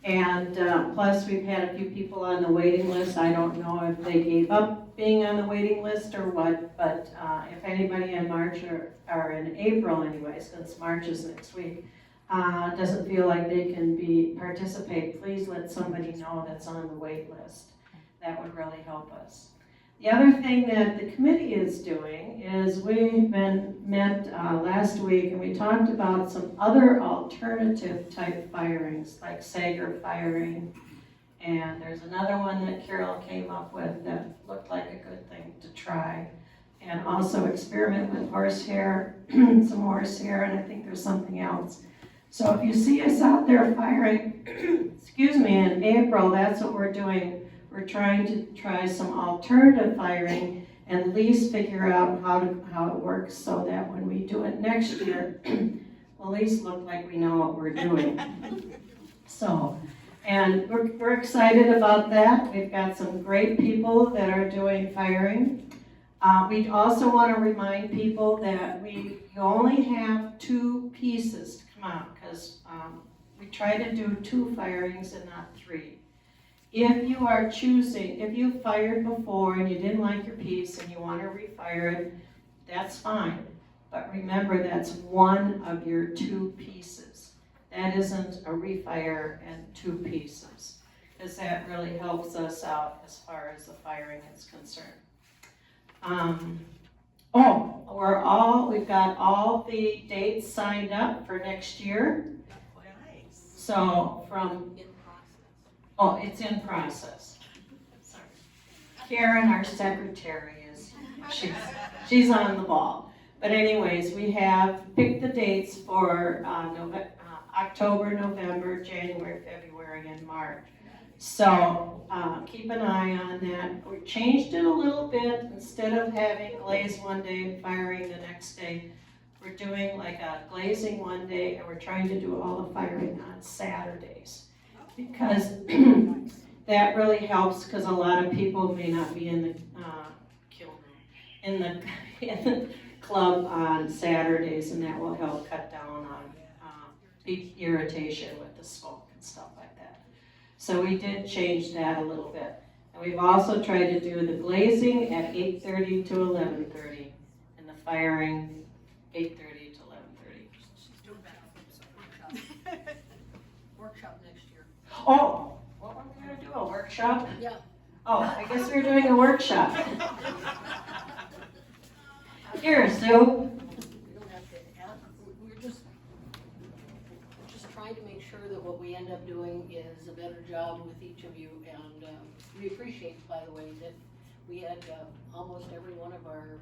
And plus, we've had a few people on the waiting list. I don't know if they gave up being on the waiting list or what, but if anybody in March or in April anyway, since March is next week, doesn't feel like they can participate, please let somebody know that's on the wait list. That would really help us. The other thing that the committee is doing is we've met last week and we talked about some other alternative type firings like Sager firing, and there's another one that Carol came up with that looked like a good thing to try, and also experiment with horsehair, some horsehair, and I think there's something else. So if you see us out there firing, excuse me, in April, that's what we're doing. We're trying to try some alternative firing and at least figure out how it works so that when we do it next year, we'll at least look like we know what we're doing. So, and we're excited about that. We've got some great people that are doing firing. We also want to remind people that you only have 2 pieces to come out because we try to do 2 firings and not 3. If you are choosing, if you fired before and you didn't like your piece and you want to refire it, that's fine. But remember, that's one of your 2 pieces. That isn't a refire and 2 pieces, because that really helps us out as far as the firing is concerned. We've got all the dates signed up for next year. Nice. So it's in process. Sorry. Karen, our secretary, she's on the ball. But anyways, we have picked the dates for October, November, January, February, and March. So keep an eye on that. We changed it a little bit. Instead of having glaze one day and firing the next day, we're doing like a glazing one day, and we're trying to do all the firing on Saturdays. Because that really helps, because a lot of people may not be in the in the club on Saturdays, and that will help cut down on irritation with the smoke and stuff like that. So we did change that a little bit. And we've also tried to do the glazing at 8:30 to 11:30, and the firing 8:30 to 11:30. Workshop next year. Oh, what were we gonna do, a workshop? Yeah. Oh, I guess we're doing a workshop. Here, Sue. We don't have to add, we're just trying to make sure that what we end up doing is a better job with each of you, and we appreciate, by the way, that we had almost every one of our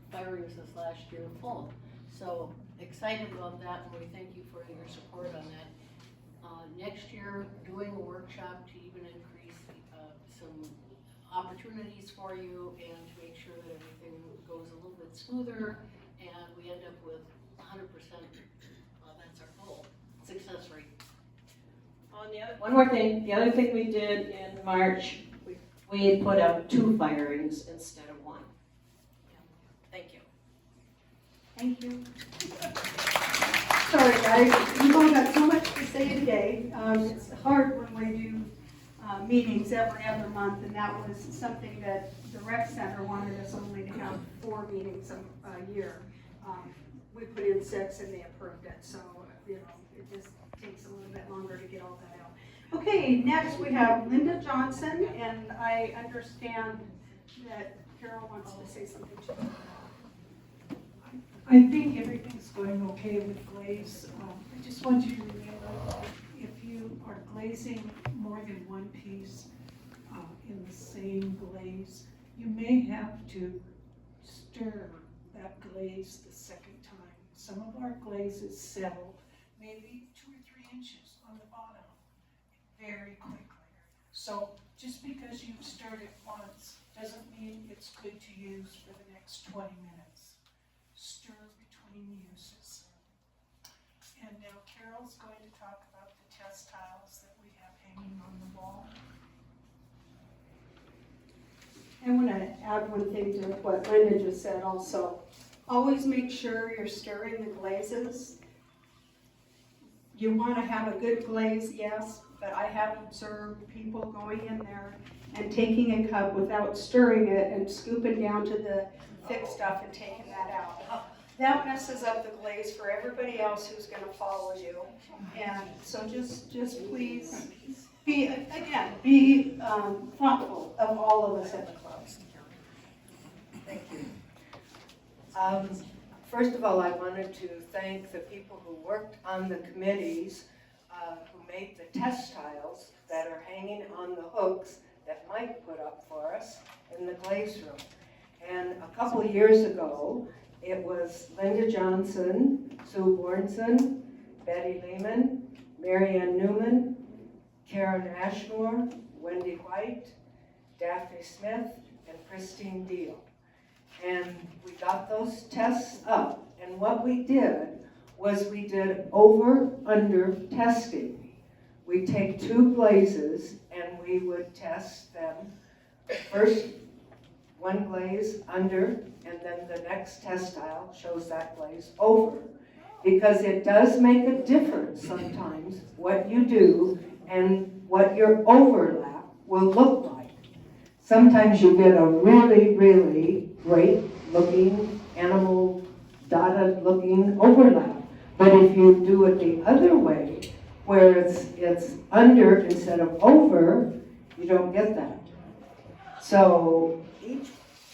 firings this last year full. So excited about that, and we thank you for your support on that. Next year, doing a workshop to even increase some opportunities for you and to make sure that everything goes a little bit smoother and we end up with 100%, that's our goal, success rate. One more thing, the other thing we did in March, we put up 2 firings instead of 1. Thank you. Thank you. Sorry, guys, we've all got so much to say today. It's hard when we do meetings every other month, and that was something that the rec center wanted us only to have 4 meetings a year. we put in 6 and they approved it, so, you know, it just takes a little bit longer to get all that out. Okay, next we have Linda Johnson, and I understand that Carol wants to say something too. I think everything's going okay with glaze. I just want you to remember, if you are glazing more than one piece in the same glaze, you may have to stir that glaze the second time. Some of our glaze is settled, maybe 2 or 3 inches on the bottom, very quickly. So just because you've stirred it once doesn't mean it's good to use for the next 20 minutes. Stir between uses. And now Carol's going to talk about the test tiles that we have hanging on the wall. I want to add one thing to what Linda just said also. Always make sure you're stirring the glazes. You want to have a good glaze, yes, but I have observed people going in there and taking a cup without stirring it and scooping down to the thick stuff and taking that out. That messes up the glaze for everybody else who's going to follow you. And so just please be thoughtful of all of us at the club. Thank you. First of all, I wanted to thank the people who worked on the committees who made the test tiles that are hanging on the hooks that Mike put up for us in the glaze room. And a couple of years ago, it was Linda Johnson, Sue Bornson, Betty Lehman, Marianne Newman, Karen Ashmore, Wendy White, Daphne Smith, and Christine Deal. And we got those tests up, and what we did was we did over-under testing. We take 2 glazes and we would test them. First, one glaze under, and then the next test tile shows that glaze over. Because it does make a difference sometimes what you do and what your overlap will look like. Sometimes you get a really, really great looking animal dotted looking overlap. But if you do it the other way, where it's under instead of over, you don't get that. So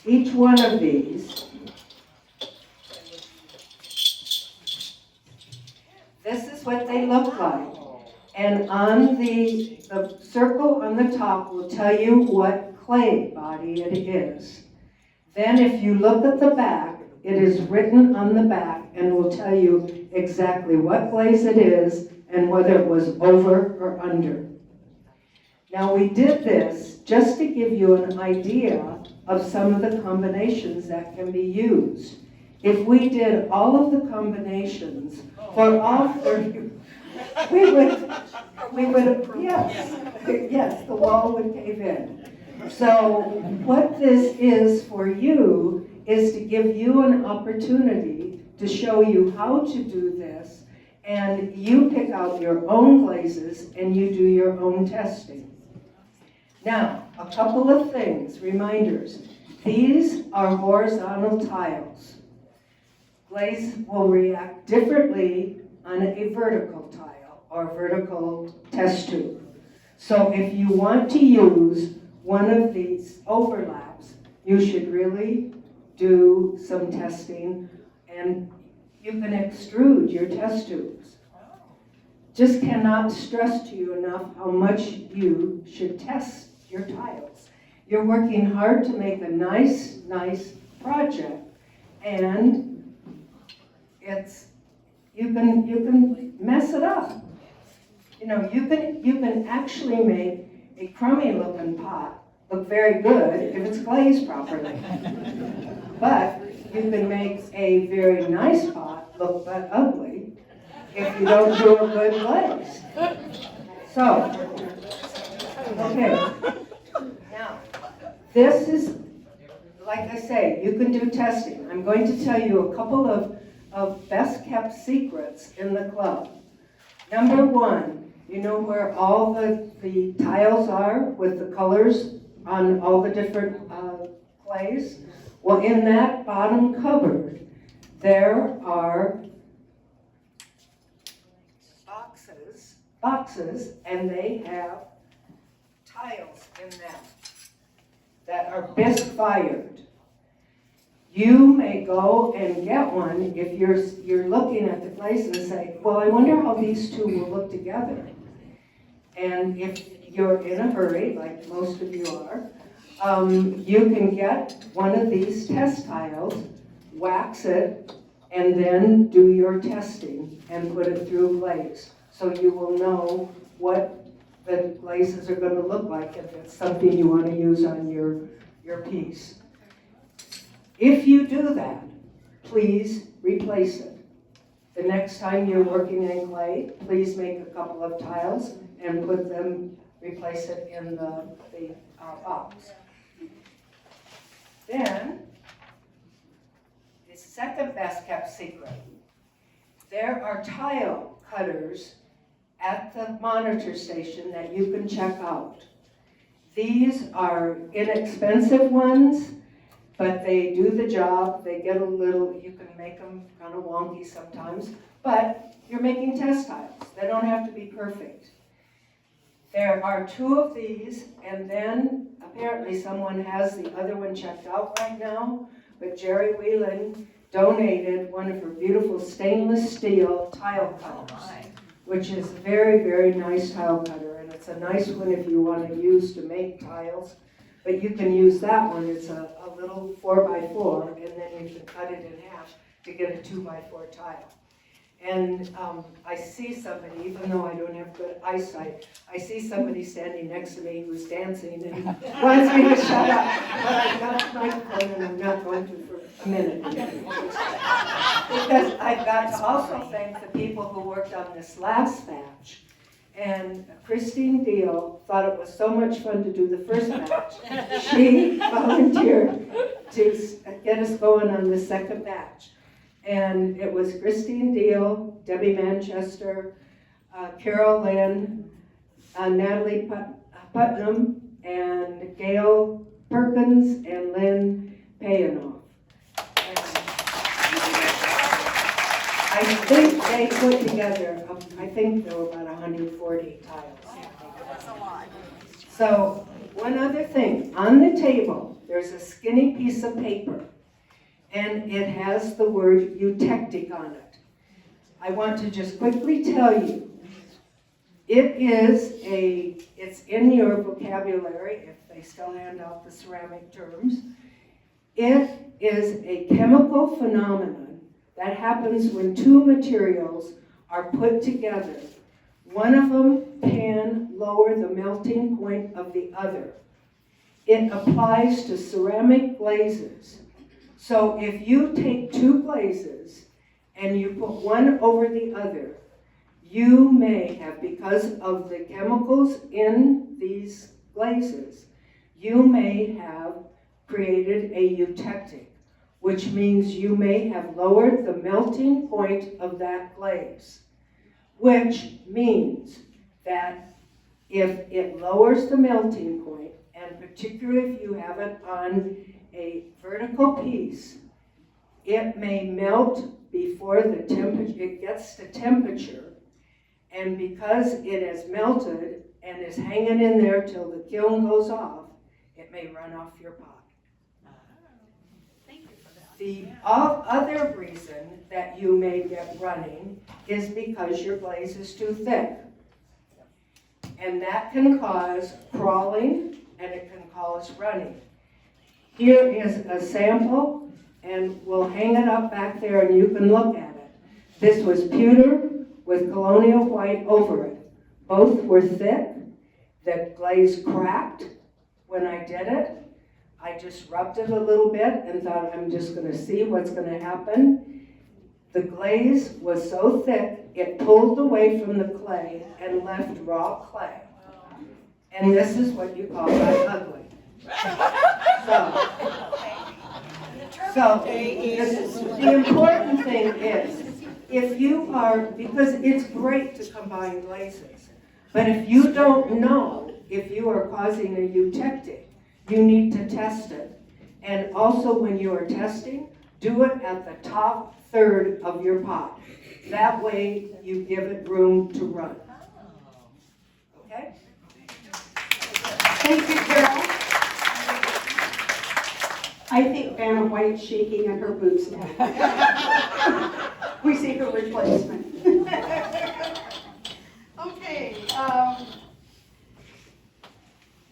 each one of these, this is what they look like. And on the circle on the top will tell you what clay body it is. Then if you look at the back, it is written on the back and will tell you exactly what glaze it is and whether it was over or under. Now we did this just to give you an idea of some of the combinations that can be used. If we did all of the combinations for all 30, we would, yes, the wall would cave in. So what this is for you is to give you an opportunity to show you how to do this, and you pick out your own glazes and you do your own testing. Now, a couple of things, reminders. These are horizontal tiles. Glaze will react differently on a vertical tile or vertical test tube. So if you want to use one of these overlaps, you should really do some testing, and you can extrude your test tubes. Just cannot stress to you enough how much you should test your tiles. You're working hard to make a nice project, and you can mess it up. You know, you can actually make a crummy looking pot look very good if it's glazed properly. But you can make a very nice pot look but ugly if you don't do a good glaze. So, okay. Now, this is, like I say, you can do testing. I'm going to tell you a couple of best kept secrets in the club. Number 1, you know where all the tiles are with the colors on all the different clays? Well, in that bottom cupboard, there are boxes, and they have tiles in them that are bisque fired. You may go and get one if you're looking at the glaze and say, well, I wonder how these two will look together. And if you're in a hurry, like most of you are, you can get one of these test tiles, wax it, and then do your testing and put it through glaze. So you will know what the glazes are going to look like if it's something you want to use on your piece. If you do that, please replace it. The next time you're working in clay, please make a couple of tiles and replace it in the box. Then, the second best kept secret. There are tile cutters at the monitor station that you can check out. These are inexpensive ones, but they do the job. They get a little, you can make them kind of wonky sometimes, but you're making test tiles. They don't have to be perfect. There are 2 of these, and then apparently someone has the other one checked out right now, but Jerry Whelan donated one of her beautiful stainless steel tile cutters, which is a very, very nice tile cutter, and it's a nice one if you want to use to make tiles. But you can use that one. It's a little 4x4, and then you can cut it in half to get a 2x4 tile. And I see somebody, even though I don't have good eyesight, I see somebody standing next to me who's dancing and wants me to shut up. But I've got the microphone and I'm not going to for a minute. Because I've got to also thank the people who worked on this last batch. And Christine Deal thought it was so much fun to do the first batch. She volunteered to get us going on the second batch. And it was Christine Deal, Debbie Manchester, Carol Lynn, Natalie Putnam, and Gail Perkins, and Lynn Payanoff. I think they put together, I think there were about 140 tiles. That's a lot. So, one other thing, on the table, there's a skinny piece of paper, and it has the word eutectic on it. I want to just quickly tell you, it's in your vocabulary, if they still hand out the ceramic terms. It is a chemical phenomenon that happens when 2 materials are put together. One of them can lower the melting point of the other. It applies to ceramic glazes. So if you take 2 glazes and you put one over the other, you may have, because of the chemicals in these glazes, you may have created a eutectic, which means you may have lowered the melting point of that glaze, which means that if it lowers the melting point, and particularly if you have it on a vertical piece, it may melt before the temperature, it gets to temperature, and because it has melted and is hanging in there till the kiln goes off, it may run off your pot. The other reason that you may get running is because your glaze is too thick. And that can cause crawling, and it can cause running. Here is a sample, and we'll hang it up back there and you can look at it. This was pewter with colonial white over it. Both were thick. The glaze cracked when I did it. I just rubbed it a little bit and thought, I'm just going to see what's going to happen. The glaze was so thick, it pulled away from the clay and left raw clay. And this is what you call ugly. So the important thing is, if you are, because it's great to combine glazes, but if you don't know if you are causing a eutectic, you need to test it. And also when you are testing, do it at the top third of your pot. That way you give it room to run. Okay? Thank you, Carol. I think Vanna White's shaking in her boots now. We see her replacement. Okay,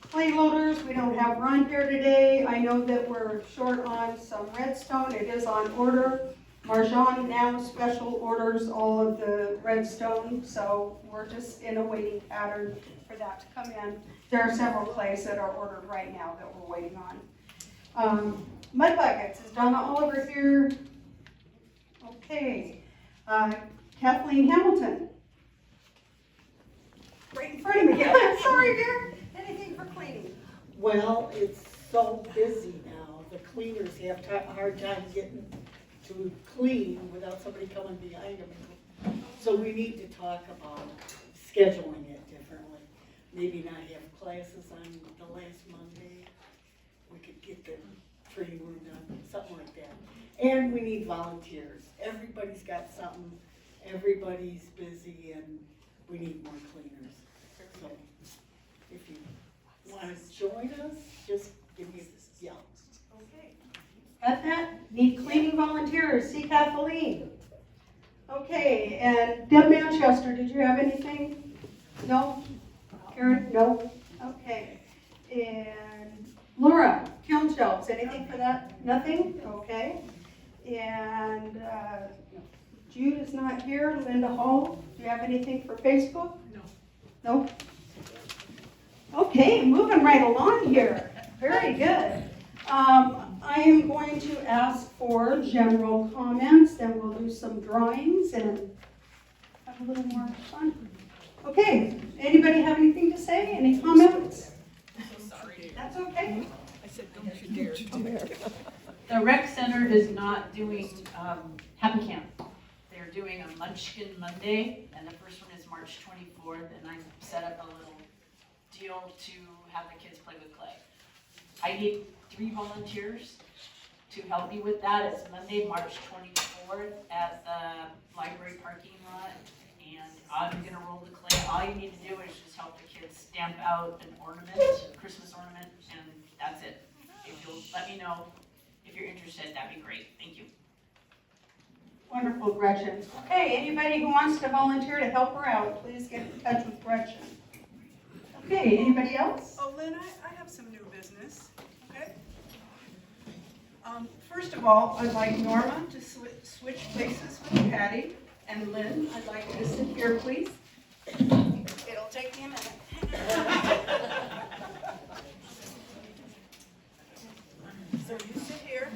clay loaders, we don't have Ron here today. I know that we're short on some redstone. It is on order. Marjan now special orders all of the redstone, so we're just in a waiting pattern for that to come in. There are several clays that are ordered right now that we're waiting on. Mud buckets, is Donna Oliver here? Okay. Kathleen Hamilton. Right in front of me. I'm sorry, dear. Anything for cleaning? Well, it's so busy now. The cleaners have a hard time getting to clean without somebody coming behind them. So we need to talk about scheduling it differently. Maybe not have classes on the last Monday. We could get the training room done, something like that. And we need volunteers. Everybody's got something. Everybody's busy and we need more cleaners. So if you want to join us, just give me a yell. Okay. Got that? Need cleaning volunteers. See Kathleen. Okay, and Deb Manchester, did you have anything? No? Karen? No? Okay. And Laura, kiln shelves, anything for that? Nothing? Okay. And Jude is not here. Linda Hall, do you have anything for Facebook? No. No? Okay, moving right along here. Very good. I am going to ask for general comments, then we'll do some drawings and have a little more fun. Okay, anybody have anything to say? Any comments? I'm so sorry. That's okay. I said, don't you dare. The rec center is not doing Happy Camp. They're doing a Munchkin Monday, and the first one is March 24th, and I set up a little deal to have the kids play with clay. I need 3 volunteers to help me with that. It's Monday, March 24th at the library parking lot, and I'm gonna roll the clay. All you need to do is just help the kids stamp out an ornament, a Christmas ornament, and that's it. If you'll let me know if you're interested, that'd be great. Thank you. Wonderful, Gretchen. Okay, anybody who wants to volunteer to help her out, please get in touch with Gretchen. Okay, anybody else? Oh, Lynn, I have some new business, okay? First of all, I'd like Norma to switch places with Patty, and Lynn, I'd like you to sit here, please. It'll take me a minute. So you sit here.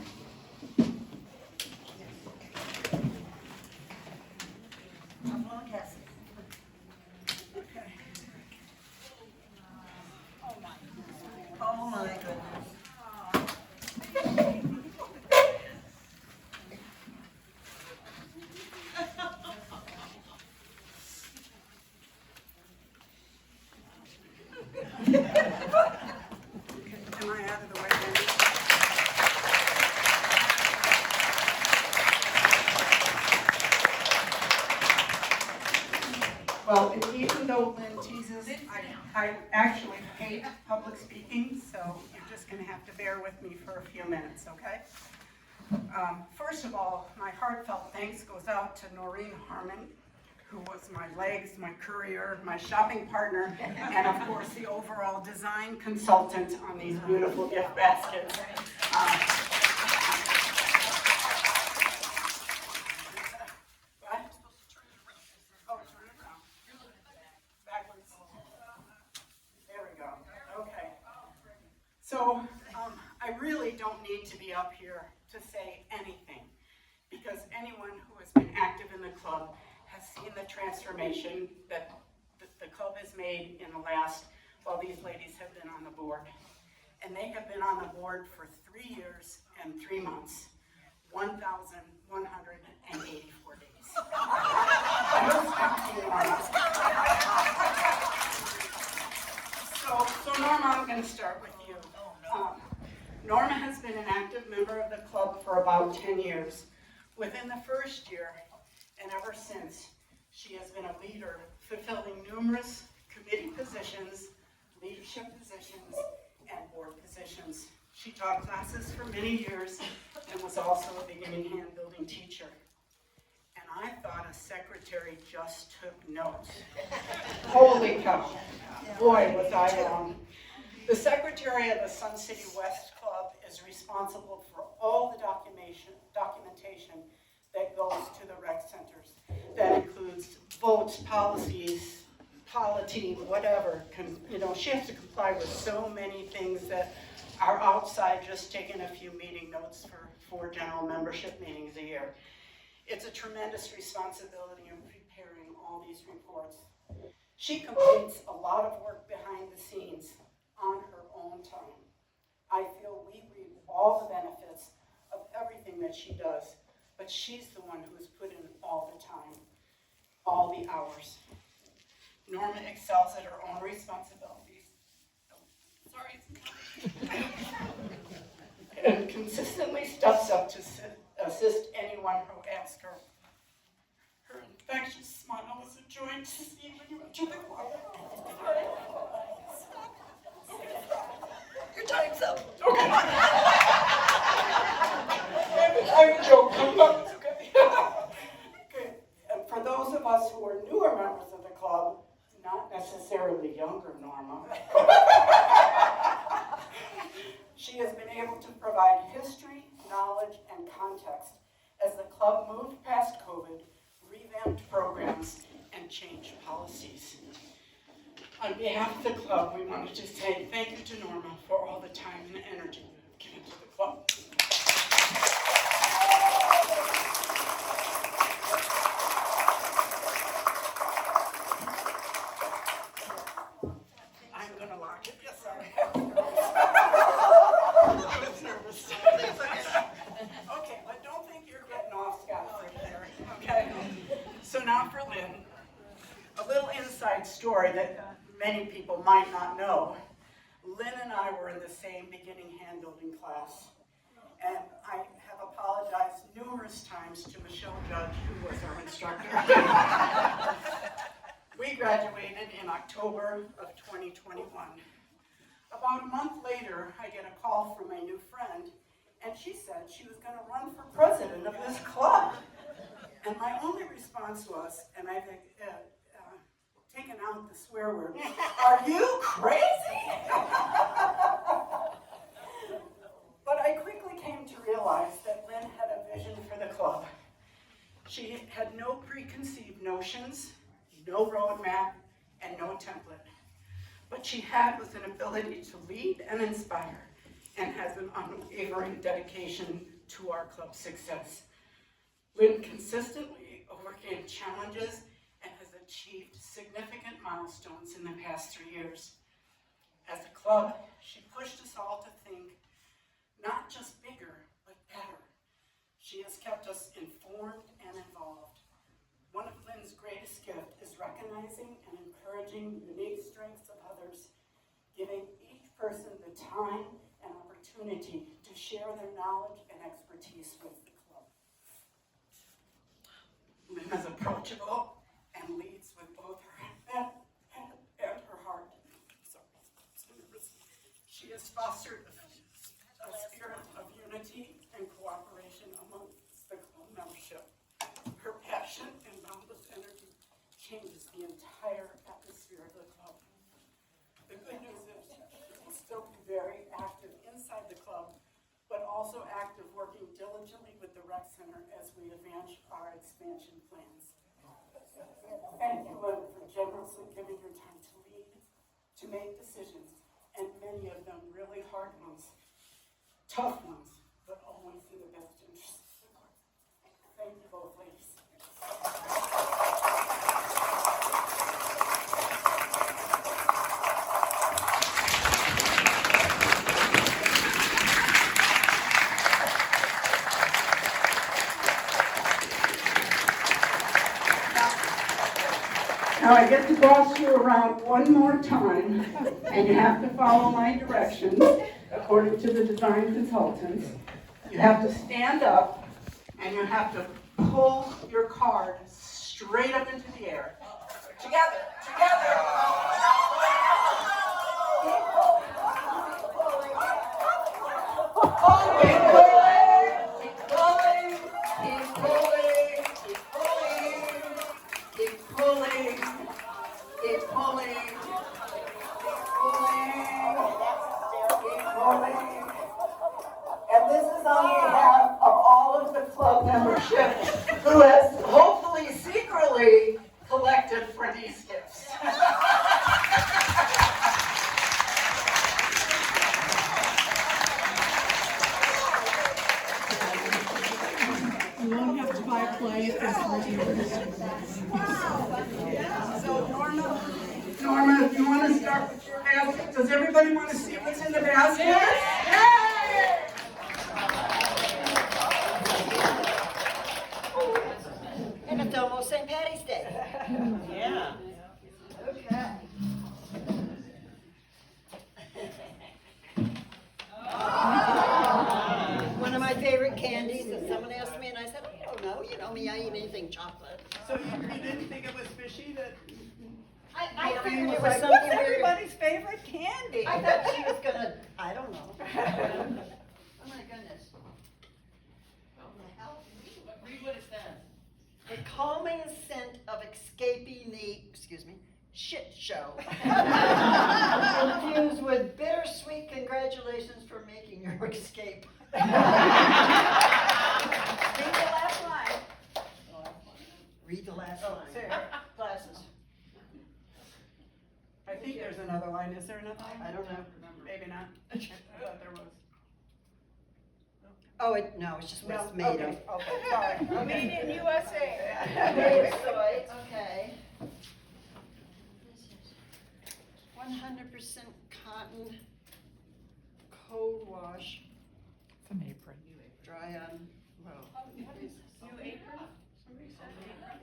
Come on, Cassie. Okay. Oh my goodness. Am I out of the way then? Well, even though Lynn teases, I actually hate public speaking, so you're just going to have to bear with me for a few minutes, okay? First of all, my heartfelt thanks goes out to Noreen Harmon, who was my legs, my courier, my shopping partner, and of course the overall design consultant on these beautiful gift baskets. So I really don't need to be up here to say anything, because anyone who has been active in the club has seen the transformation that the club has made in the last, while these ladies have been on the board. And they have been on the board for 3 years and 3 months, 1,184 days. So Norma, I'm going to start with you. Norma has been an active member of the club for about 10 years. Within the first year, and ever since, she has been a leader, fulfilling numerous committee positions, leadership positions, and board positions. She taught classes for many years and was also a beginning hand building teacher. And I thought a secretary just took notes. Holy cow. Boy, was I wrong. The secretary of the Sun City West Club is responsible for all the documentation that goes to the rec centers. That includes votes, policies, polity, whatever. She has to comply with so many things that are outside just taking a few meeting notes for 4 general membership meetings a year. It's a tremendous responsibility in preparing all these reports. She completes a lot of work behind the scenes on her own time. I feel we reap all the benefits of everything that she does, but she's the one who's put in all the time, all the hours. Norma excels at her own responsibilities. Sorry, and consistently steps up to assist anyone who asks her. Her infectious smile is a joy to see when you enter the club. Your time's up. Okay. I'm joking. Okay. Okay. And for those of us who are newer members of the club, not necessarily younger Norma, she has been able to provide history, knowledge, and context as the club moved past COVID, revamped programs, and changed policies. On behalf of the club, we wanted to say thank you to Norma for all the time and energy given to the club. I'm going to lock it. Yes, sorry. I was nervous. Okay, but don't think you're getting off scot-free here, okay? So now for Lynn. A little inside story that many people might not know. Lynn and I were in the same beginning hand building class. And I have apologized numerous times to Michelle Judge, who was our instructor. We graduated in October of 2021. About a month later, I get a call from my new friend, and she said she was going to run for president of this club. And my only response was, and I've taken out the swear word, "Are you crazy?" But I quickly came to realize that Lynn had a vision for the club. She had no preconceived notions, no roadmap, and no template. But she had was an ability to lead and inspire, and has an unwavering dedication to our club's success. Lynn consistently overcame challenges and has achieved significant milestones in the past 3 years. As a club, she pushed us all to think not just bigger, but better. She has kept us informed and involved. One of Lynn's greatest gifts is recognizing and encouraging unique strengths of others, giving each person the time and opportunity to share their knowledge and expertise with the club. Lynn is approachable and leads with both her head and her heart. She has fostered a spirit of unity and cooperation amongst the club membership. Her passion and boundless energy changes the entire atmosphere of the club. The good news is she will still be very active inside the club, but also active working diligently with the rec center as we advance our expansion plans. Thank you, Lynn, for generously giving your time to lead, to make decisions, and many of them really hard ones, tough ones, but always in the best interest of the club. Thank you both, ladies. Now I get to boss you around one more time, and you have to follow my directions according to the design consultants. You have to stand up, and you have to pull your card straight up into the air. Together, together. Keep pulling, keep pulling, keep pulling, keep pulling, keep pulling, keep pulling. And this is on behalf of all of the club membership who has hopefully secretly collected for these gifts. You won't have to buy play if there's So Norma, if you want to start with your basket, does everybody want to see what's in the basket? Yay! And it's almost St. Patty's Day. Yeah. Okay. One of my favorite candies, and someone asked me, and I said, I don't know, you know me, I eat anything chocolate. So you didn't think it was fishy that? I figured it was Like, something what's weird. everybody's favorite candy? I thought she was gonna, I don't know. Oh my goodness. Read what it says. The calming scent of escaping the, excuse me, shit show. Infused with bittersweet congratulations for making your escape. Read the last line. Read the last line. Glasses. I think there's another line. Is there another line? I don't know. Maybe not. I thought there was. Oh, no, it's just what it's made of. Okay, sorry. Made in USA. Made soy, okay. 100% cotton, cold wash. It's an apron. Dry on low. New apron? Somebody said apron.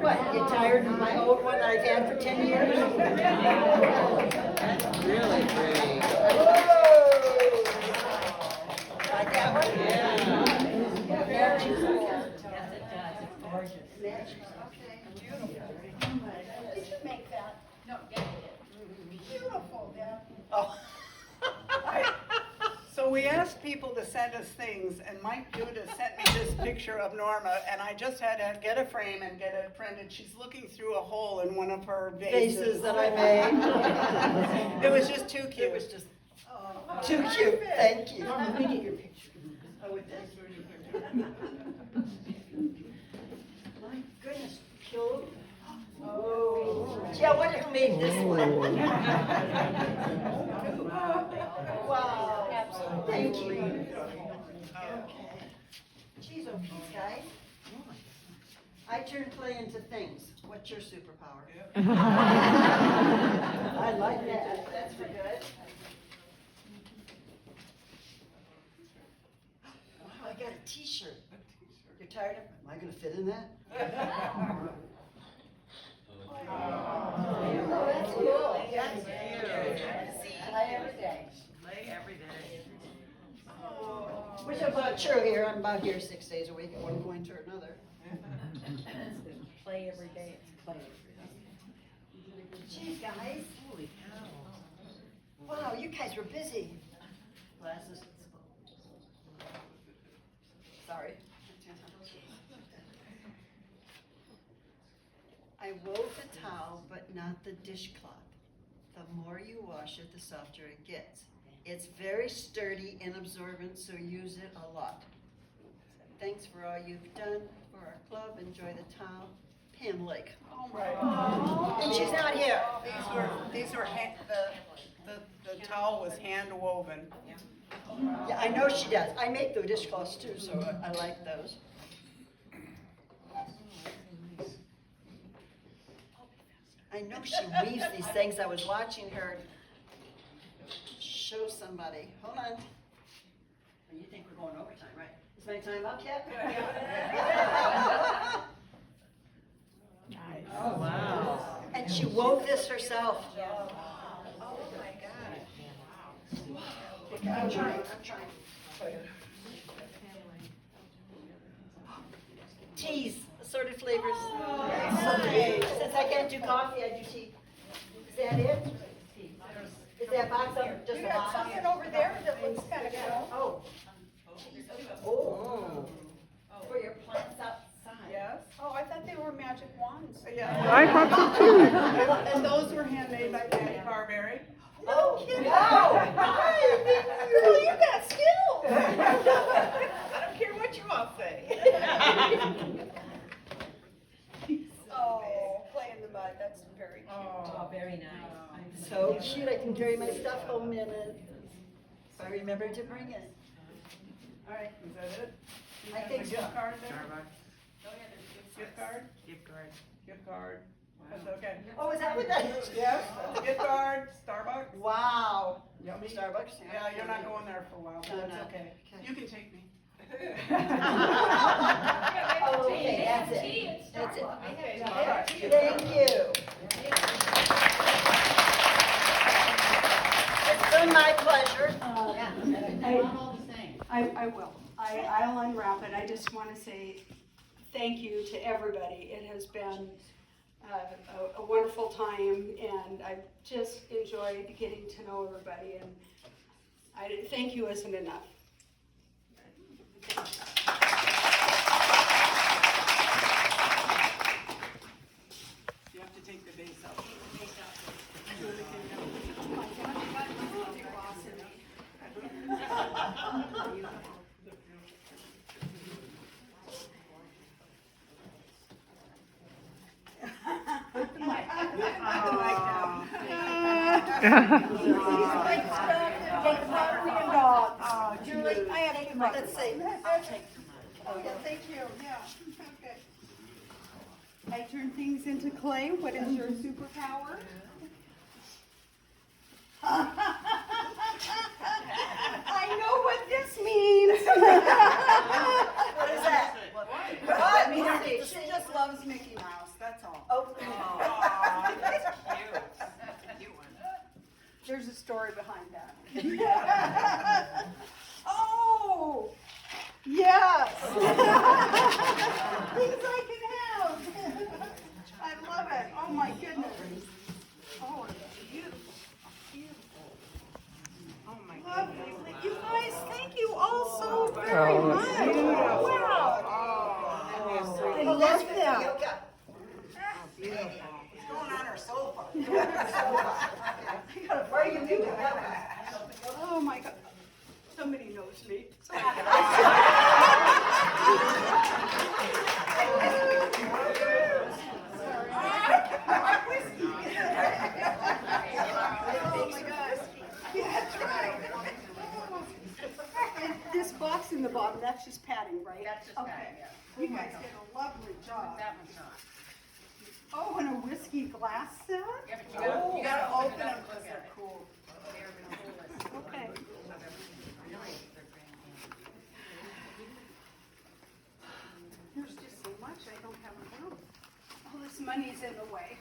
What, you tired of my old one that I've had for 10 years? That's really great. Like that one? Yeah. Yes, it does, it's gorgeous. okay, beautiful. Did you make that? No, yeah. Beautiful, Deb. Oh. So we asked people to send us things, and Mike Duda sent me this picture of Norma, and I just had to get a frame and get it printed. She's looking through a hole in one of her Vases that I made. It was just too cute. It was just too cute, thank you. Let me get your picture. Oh, with this? My goodness, killed. Oh. Gee, I wonder who made this one. Wow, absolutely. Thank you. Okay. Geez, oh, peace, guys. I turn clay into things. What's your superpower? I like that. That's for good. Wow, I got a t-shirt. You're tired of, am I gonna fit in that? Oh, that's cool. That's cute. Play every day. Play every day. Which I'm not true here. I'm about here 6 days a week at one point or another. Play every day, it's play every day. Geez, guys. Holy cow. Wow, you guys were busy. Glasses. Sorry. I wove the towel, but not the dishcloth. The more you wash it, the softer it gets. It's very sturdy and absorbent, so use it a lot. Thanks for all you've done for our club. Enjoy the towel. Pam Lake. Oh my. And she's not here. These were the towel was hand woven. Yeah, I know she does. I make the dishcloths too, so I like those. I know she weaves these things. I was watching her show somebody. Hold on. Oh, you think we're going overtime, right? Is my time up yet? Nice. Oh, wow. And She wove this herself. Oh my God. I'm trying. Teas, assorted flavors. Since I can't do coffee, I do tea. Is that it? Is that box up, just a box? Something over there that looks kind of cool. Oh. For your plants outside. Yes. Oh, I thought they were magic wands. Yeah. I thought so too. And those were handmade by Patty Carberry. No kidding. Wow. Well, you got skills. I don't care what you all say. Oh, play in the mud, that's very cute. Oh, very nice. So cute, I can carry my stuff home in it. If I remember to bring it. All right, is that it? I think so. Gift card there? Starbucks. Gift card? Gift card. Gift card. That's okay. Oh, is that what that is? Yes, gift card, Starbucks. Wow. Yummy. Starbucks? Yeah, you're not going there for a while, but that's okay. You can take me. Oh, okay, that's it. That's it. Okay, all right. Thank you. It's been my pleasure. I will. I'll unwrap it. I just want to say thank you to everybody. It has been a wonderful time, and I've just enjoyed getting to know everybody, and thank you isn't enough. You have to take the base out. Julie, I have to, let's see. I'll take Oh, yeah, thank you, yeah, okay. I turn things into clay. What is your superpower? I know what this means. What is that? What? She just loves Mickey Mouse, that's all. Oh. That's cute. That's a cute one. There's a story behind that. Oh, yes. Things I can have. I love it. Oh my goodness. Oh, it's beautiful. Beautiful. Oh my goodness. You guys, thank you all so very much. Wow. I love that. What's going on our sofa? Where are you moving that one? Oh my God. Somebody knows me. And this box in the bottom, that's just padding, right? That's just Okay. padding, You guys did a lovely job. That one's not. Oh, and a whiskey glass set? Yeah, but you gotta open them because they're cool. cool. Okay. There's just so much, I don't have room. All this money's in the way.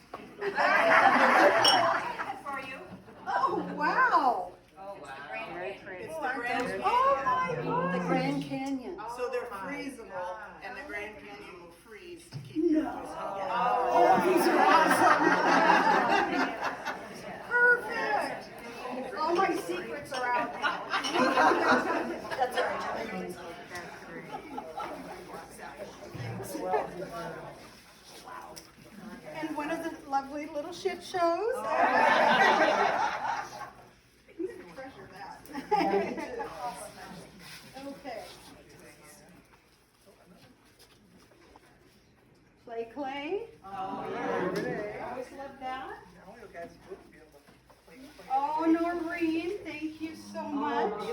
For you? Oh, wow. Oh, wow. Very pretty. It's the Grand Oh, my God. The Grand Canyon. So they're freezable, and the Grand Canyon will freeze to keep your Oh, these are awesome. Perfect. All my secrets are out now. That's all right. And one of the lovely little shit shows. You can treasure that. Okay. Clay. Oh, yeah. I always love that. Oh, Noreen, thank you so much.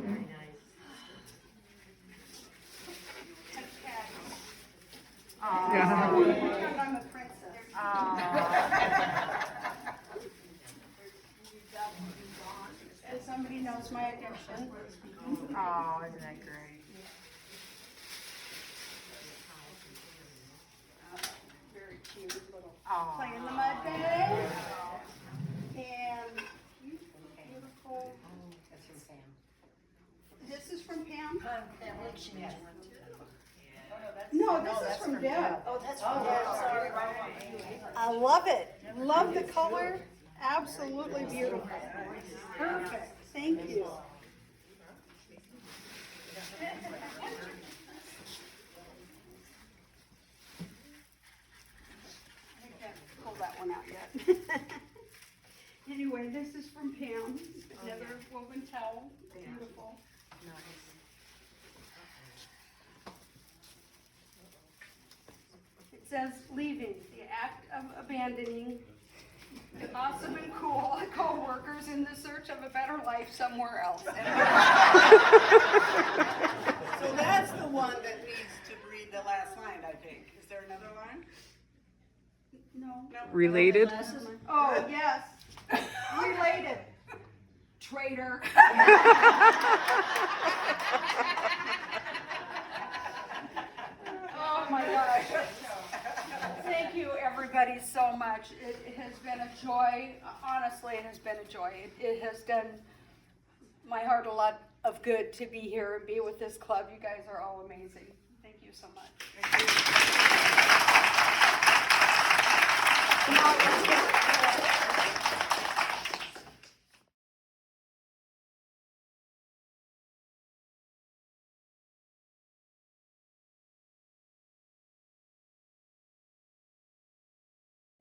Very nice. I'm a princess. And somebody knows my addiction. Oh, isn't that great? Very cute. Play in the mud bag. And beautiful. This is from Pam? No, this is from Deb. Oh, that's from Deb, sorry. I love it. Love the color. Absolutely beautiful. Perfect. Thank you. I can't pull that one out yet. Anyway, this is from Pam. Another woven towel. Beautiful. It says, leaving, the act of abandoning awesome and cool co-workers in the search of a better life somewhere else. So that's the one that needs to read the last line, I think. Is there another line? No. Related? Oh, yes. Related. Traitor. Oh my gosh. Thank you, everybody, so much. It has been a joy. Honestly, it has been a joy. It has done my heart a lot of good to be here and be with this club. You guys are all amazing. Thank you so much.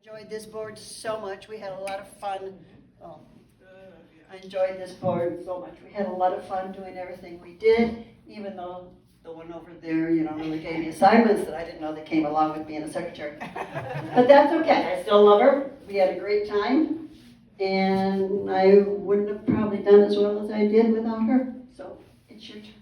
Enjoyed this board so much. We had a lot of fun. Oh, I enjoyed this board so much. We had a lot of fun doing everything we did, even though the one over there, really gave me assignments that I didn't know that came along with being a secretary. But that's okay. I still love her. We had a great time, and I wouldn't have probably done as well as I did without her. So it's your turn.